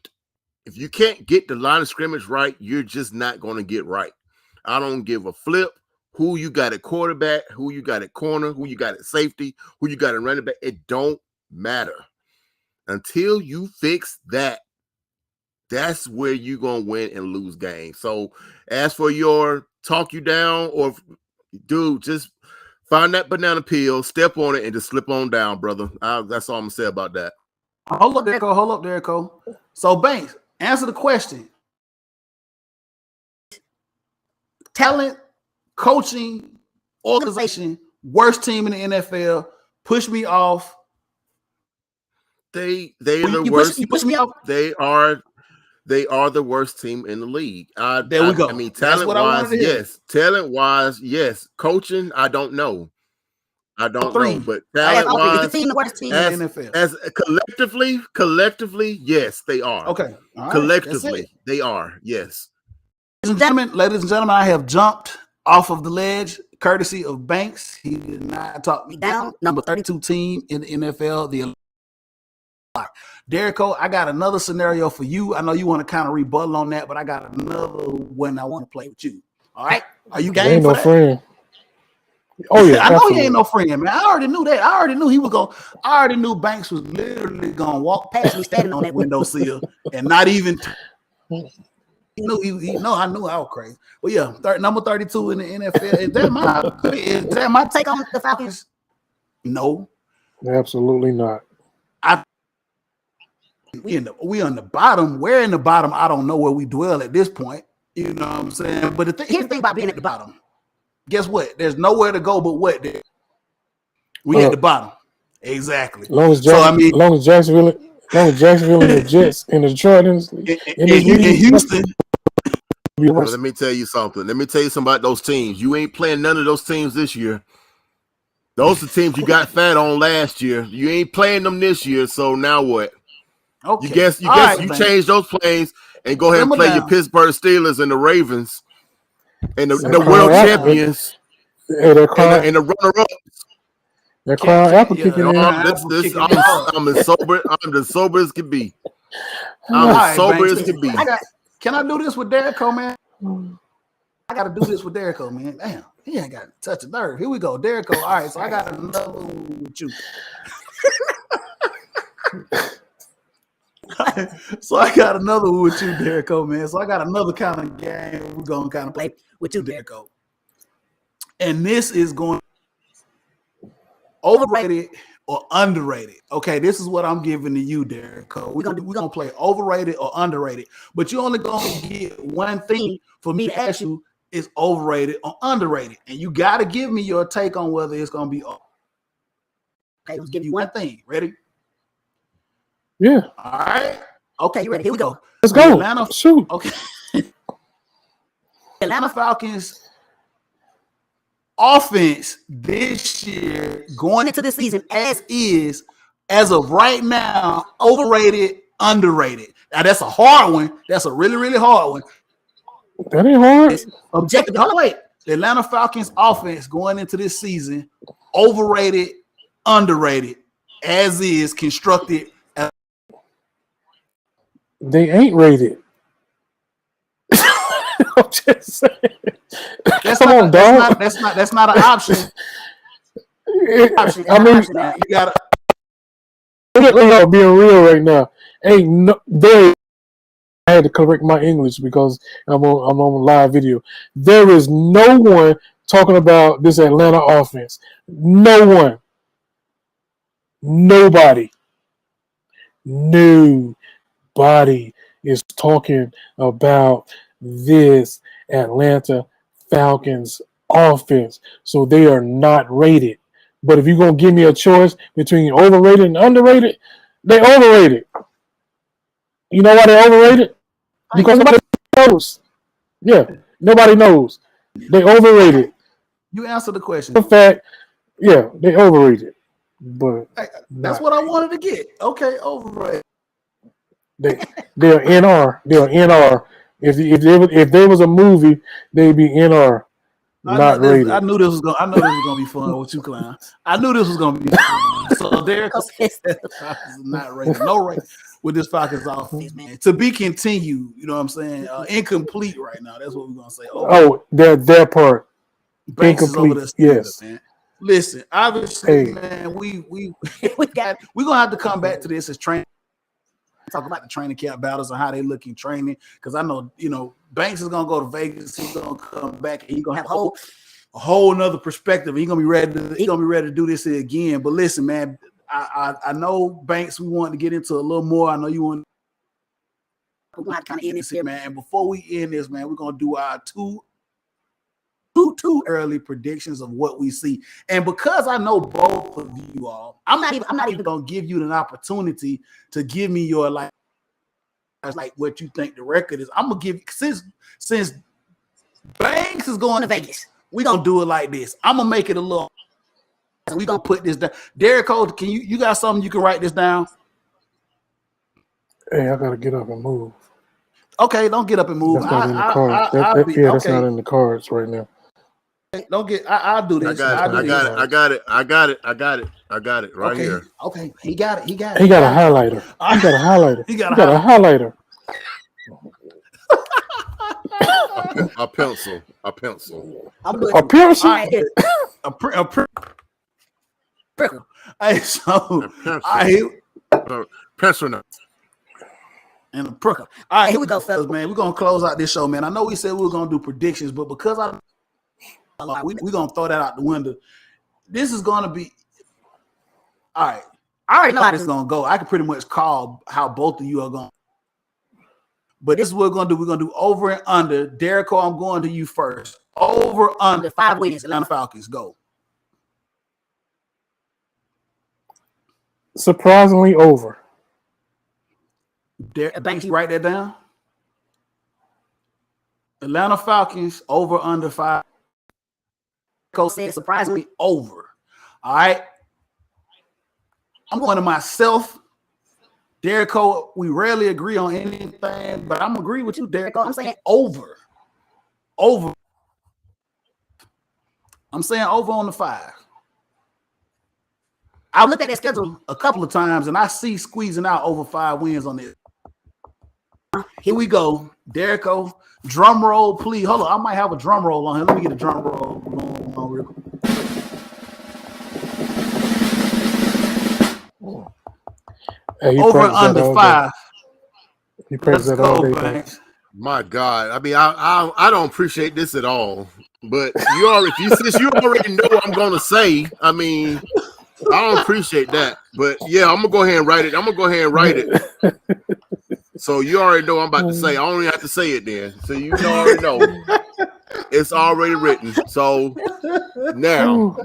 if you can't get the line of scrimmage right, you're just not going to get right. I don't give a flip who you got at quarterback, who you got at corner, who you got at safety, who you got at running back. It don't matter. Until you fix that, that's where you're going to win and lose games. So as for your talk you down, or dude, just find that banana peel, step on it, and just slip on down, brother. That's all I'm going to say about that. Hold up there, Cole. So Banks, answer the question. Talent, coaching, organization, worst team in the NFL, push me off. They are the worst. You push me off. They are the worst team in the league. There we go. I mean, talent-wise, yes. Talent-wise, yes. Coaching, I don't know. But talent-wise, the worst team in the NFL. As collectively, yes, they are. Okay. Right. Collectively, they are. Yes. Ladies and gentlemen, I have jumped off of the ledge, courtesy of Banks. He did not talk me down. Number 32 team in the NFL, the Derrico, I got another scenario for you. I know you want to kind of rebuttal on that, but I got another one I want to play with you. All right? Are you game for that? Friend. Oh yeah, I know he ain't no friend, man. I already knew that. I already knew he was going. I already knew Banks was literally gonna walk past me standing on that windowsill and not even. He knew. I knew I was crazy. But yeah, number 32 in the NFL. Is that my take on the Falcons? No, absolutely not. We on the bottom. Where in the bottom? I don't know where we dwell at this point. You know what I'm saying? But here's the thing about being at the bottom. Guess what? There's nowhere to go but what there. We at the bottom. Exactly. Long as Jacksonville and the Jets and the Detroit in Houston. Well, let me tell you something. Let me tell you something about those teams. You ain't playing none of those teams this year. Those are teams you got fat on last year. You ain't playing them this year. So now what? Okay. You change those plays and go ahead and play your Pittsburgh Steelers and the Ravens and the world champions and the runner-ups. They're crying apple kicking in. I'm as sober as can be. I'm as sober as can be. Can I do this with Derrico, man? I got to do this with Derrico, man. Damn, he ain't got to touch a nerve. Here we go, Derrico. All right, so I got another one with you. So I got another one with you, Derrico, man. So I got another kind of game we're going to kind of play with you, Derrico. And this is going overrated or underrated. Okay, this is what I'm giving to you, Derrico. We're gonna play overrated or underrated, but you only gonna get one thing for me to ask you is overrated or underrated, and you gotta give me your take on whether it's gonna be. Okay, let's give you one thing. Ready? Yeah. All right. Okay, you ready? Here we go. Let's go. Shoot. Okay. Atlanta Falcons offense this year going into the season as of right now, overrated, underrated. Now that's a hard one. That's a really, really hard one. That ain't hard. It's objective. Hold on, wait. The Atlanta Falcons offense going into this season, overrated, underrated, as is constructed. They ain't rated. I'm just saying. That's not an option. I mean, you gotta being real right now. I had to correct my English because I'm on live video. There is no one talking about this Atlanta offense. No one. Nobody is talking about this Atlanta Falcons offense, so they are not rated. But if you're gonna give me a choice between overrated and underrated, they overrated. You know why they're overrated? Because nobody knows. Yeah, nobody knows. They overrated. You answer the question. In fact, yeah, they overrated. But that's what I wanted to get. Okay, overrated. They're NR. They're NR. If there was a movie, they'd be NR. Not rated. I knew this was gonna be fun with you, clown. I knew this was gonna be fun. So Derek is not rated. No rate with this Falcons offense, man. To be continued. You know what I'm saying? Incomplete right now. That's what we're gonna say. Their part. Banks incomplete. Is over yes. Man. Listen, obviously, man, we're gonna have to come back to this as training. Talk about the training camp battles and how they look in training, because I know Banks is gonna go to Vegas. He's gonna come back and he's gonna have a whole nother perspective. He's gonna be ready to do this again. But listen, man, I know Banks. We want to get into a little more. I know you want. We're gonna have to kind of end this here, man. And before we end this, man, we're gonna do our two early predictions of what we see. And because I know both of you all, I'm not even gonna give you an opportunity to give me your like what you think the record is. I'm gonna give, since Banks is going to Vegas, we're gonna do it like this. I'm gonna make it a little. We're gonna put this down. Derek Cole, can you got something you can write this down? Hey, I gotta get up and move. Okay, don't get up and move. That's not in the cards. That's not in the cards right now. Don't get. I'll do this. I got it right here. Okay, he got it. He got a highlighter. He got a highlighter. A pencil. A pencil. Hey, so pencil. And a pricker. All right, here we go, fellas, man. We're gonna close out this show, man. I know we said we were gonna do predictions, but because we're gonna throw that out the window. This is gonna be all right. I already know how this is gonna go. I can pretty much call how both of you are going. But this is what we're gonna do. We're gonna do over and under. Derico, I'm going to you first. Over under 5 wins. Atlanta Falcons. Go. Surprisingly over. Banks, you write that down. Atlanta Falcons over under 5. Coach said surprisingly over. All right. I'm going to myself. Derico, we rarely agree on anything, but I'm agree with you, Derico. I'm saying over. Over. I'm saying over on the 5. I looked at that schedule a couple of times, and I see squeezing out over 5 wins on this. Here we go. Derico, drum roll, please. Hold on. I might have a drum roll on here. Let me get a drum roll on real quick. Hey, over under 5. You praise that all day. Banks. My God, I mean, I don't appreciate this at all. But since you already know what I'm gonna say, I mean, I don't appreciate that. But yeah, I'm gonna go ahead and write it. So you already know what I'm about to say. I don't even have to say it then. So you already know it's already written. So now.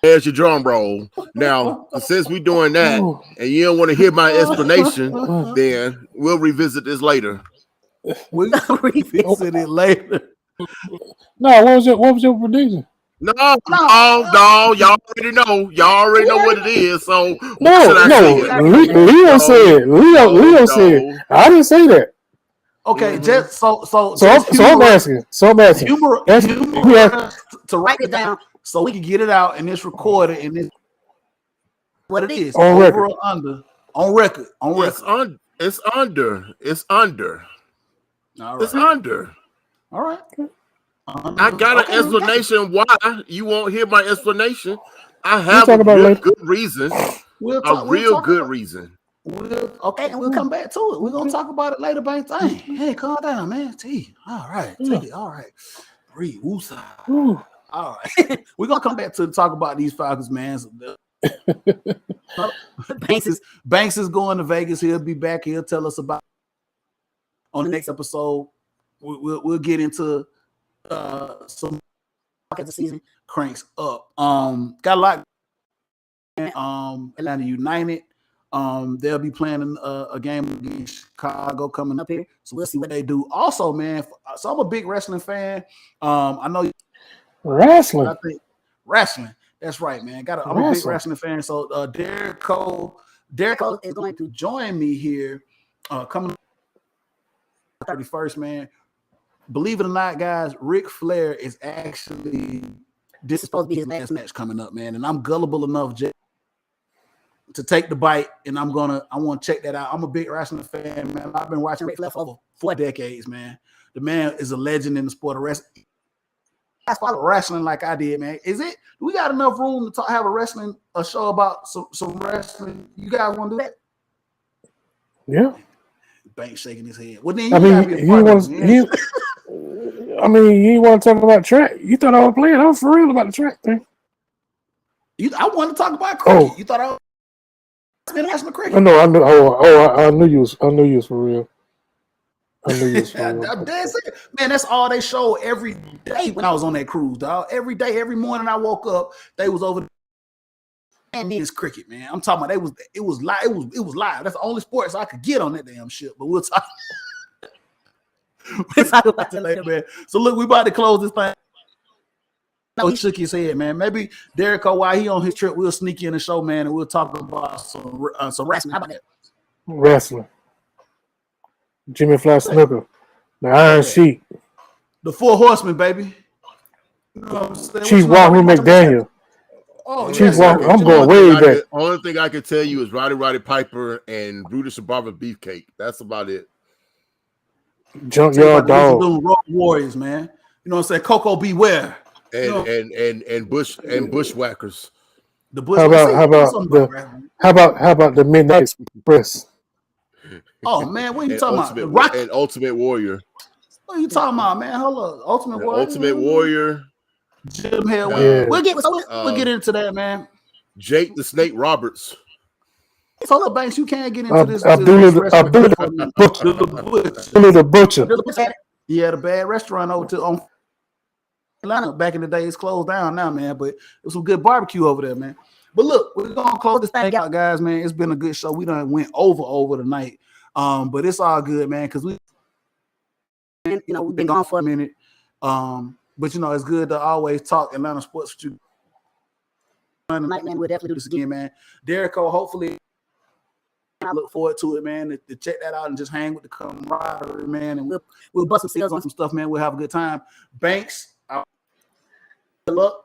There's your drum roll. Now, since we're doing that and you don't want to hear my explanation, then we'll revisit this later. We'll revisit it later. No, what was your prediction? No, y'all already know. Y'all already know what it is. So Leo said. Leo said. I didn't say that. Okay, just so I'm asking. Humor to write it down so we can get it out and it's recorded and this what it is. On record. Or under. On record. It's under. All right. It's under. All right. I got an explanation why you won't hear my explanation. I have a good reason. Good reason. We'll come back to it. We're gonna talk about it later, Banks. Hey, calm down, man. T. All right, take it. All right. Breathe. Woosah. All right. We're gonna come back to talk about these Falcons, man. Banks is going to Vegas. He'll be back. He'll tell us about on the next episode. We'll get into some of the season cranks up. Got a lot. Atlanta United. They'll be playing a game against Chicago coming up here, so we'll see what they do. Also, man, so I'm a big wrestling fan. I know wrestling. I think wrestling. That's right, man. I'm a big wrestling fan. So Derico is going to join me here coming 31st, man. Believe it or not, guys, Ric Flair is actually this is supposed to be his last match coming up, man. And I'm gullible enough to take the bite, and I want to check that out. I'm a big wrestling fan, man. I've been watching Ric Flair for over 4 decades, man. The man is a legend in the sport of wrestling. I follow wrestling like I did, man. Do we got enough room to have a show about some wrestling? You guys want to do that? Yeah. Bank shaking his head. Well, then you want to talk about track. You thought I was playing. I was for real about the track thing. I want to talk about cricket. You thought I was international cricket? No, I knew. I knew you was for real. I knew you was for real. Man, that's all they show every day when I was on that cruise, dog. Every day, every morning I woke up, they was over. And it's cricket, man. I'm talking about it was live. It was live. That's the only sports I could get on that damn shit. But we'll talk. We'll talk about that later, man. So look, we about to close this thing. No, he shook his head, man. Maybe Derico, while he on his trip, we'll sneak in the show, man, and we'll talk about some wrestling. How about that? Wrestling. Jimmy Fly Snooker. The Iron Sheik. The 4 Horsemen, baby. You know what I'm saying? Chief Wahoo McDaniel. Oh, Chief Wahoo. I'm going way back. Only thing I can tell you is Roddy Piper and Brutus the Barber Beefcake. That's about it. Junkyard Dog. Road Warriors, man. You know what I'm saying? Coco Beware. And Bushwhackers. The Bush. How about the Midnight Express? Oh man, what are you talking about? And Ultimate Warrior. What are you talking about, man? Hold up, Ultimate Warrior. Jim Hill. We'll get into that, man. Jake the Snake Roberts. So look, Banks, you can't get into this. Abdullah this Abdullah the Butcher. Yeah, the bad restaurant over to on Atlanta back in the day. It's closed down now, man. But it was some good barbecue over there, man. But look, we're gonna close this thing out, guys, man. It's been a good show. We done went over tonight. But it's all good, man, because we've been gone for a minute. But it's good to always talk Atlanta sports with you. Tonight, man, we'll definitely do this again, man. Derico, hopefully, I look forward to it, man, to check that out and just hang with the camaraderie, man. And we'll bust some sales on some stuff, man. We'll have a good time. Banks, good luck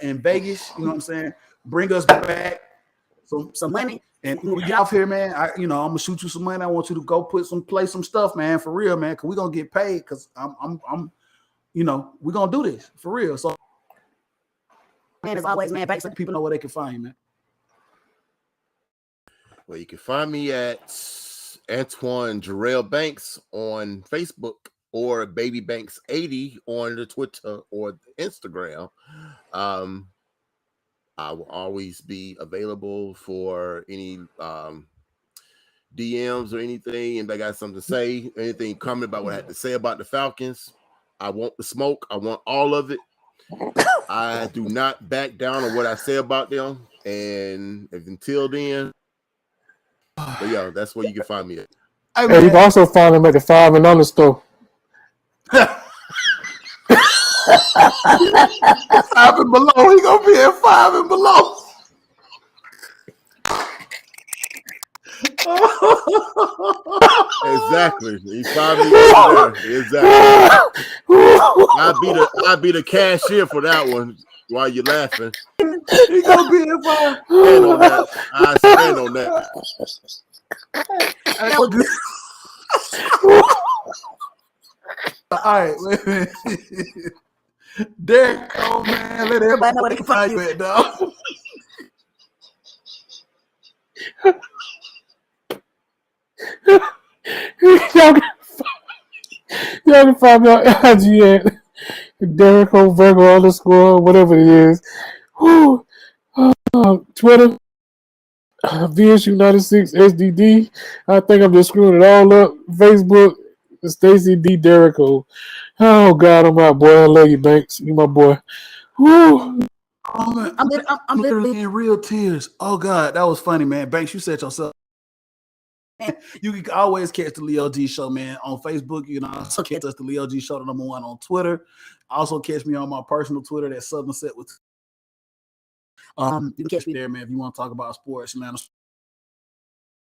in Vegas. You know what I'm saying? Bring us back some money. And when we get off here, man, I'm gonna shoot you some money. I want you to go play some stuff, man, for real, man. Cause we're gonna get paid. Cause I'm we're gonna do this for real. So, man, as always, man, Banks, let people know where they can find you, man. Well, you can find me at Antoine Jarrell Banks on Facebook or Baby Banks 80 on the Twitter or the Instagram. I will always be available for any DMs or anything. If I got something to say, anything coming about what I had to say about the Falcons, I want the smoke. I want all of it. I do not back down on what I say about them. And until then, but yeah, that's where you can find me at. Hey, you can also find him at the 5 and Under store. 5 and below. He gonna be at 5 and below. Exactly. He find me there. Exactly. I'll be the cashier for that one while you're laughing. He gonna be at 5. Stand on that. I stand on that. All right, wait a minute. Derek, oh man, let everybody know where they can find you at, dog. Y'all can find me on IG at Derico Virgo _ whatever it is. Twitter, VSU96 SDD. I think I'm just screwing it all up. Facebook, Stacy D Derico. Oh God, I'm my boy. I love you, Banks. You my boy. Woo. Oh man, I'm literally in real tears. Oh God, that was funny, man. Banks, you said yourself. You can always catch the Leo G Show, man, on Facebook. You can also catch us the Leo G Show, the #1 on Twitter. Also catch me on my personal Twitter, that's Southern Set with. You can catch me there, man, if you want to talk about sports, man.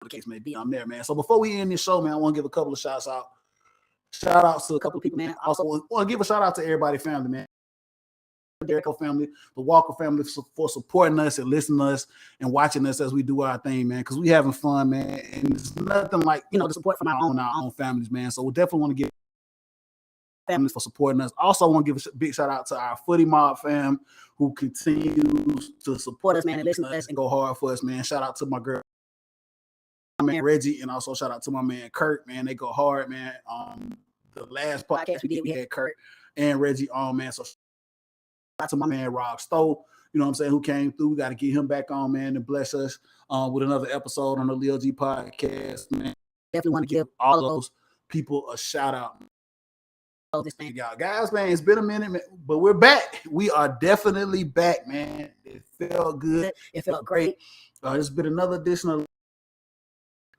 The case may be, I'm there, man. So before we end this show, man, I want to give a couple of shout outs to a couple of people, man. Also want to give a shout out to everybody, family, man. The Derico family, the Walker family, for supporting us and listening to us and watching us as we do our thing, man, because we having fun, man, and it's nothing like the support from our own families, man. So we definitely want to give families for supporting us. Also want to give a big shout out to our Footy Mob fam who continues to support us, man, and listen to us and go hard for us, man. Shout out to my girl, my man Reggie, and also shout out to my man Kurt, man. They go hard, man. The last podcast we had Kurt and Reggie on, man. So shout out to my man Rob Stowe, you know what I'm saying, who came through. We got to get him back on, man, and bless us with another episode on the Leo G podcast, man. Definitely want to give all of those people a shout out. This thing, y'all guys, man, it's been a minute, man, but we're back. We are definitely back, man. It felt good. It felt great. It's been another edition of,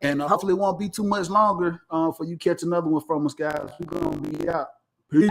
and hopefully it won't be too much longer for you catch another one from us, guys. We're gonna be out. Peace.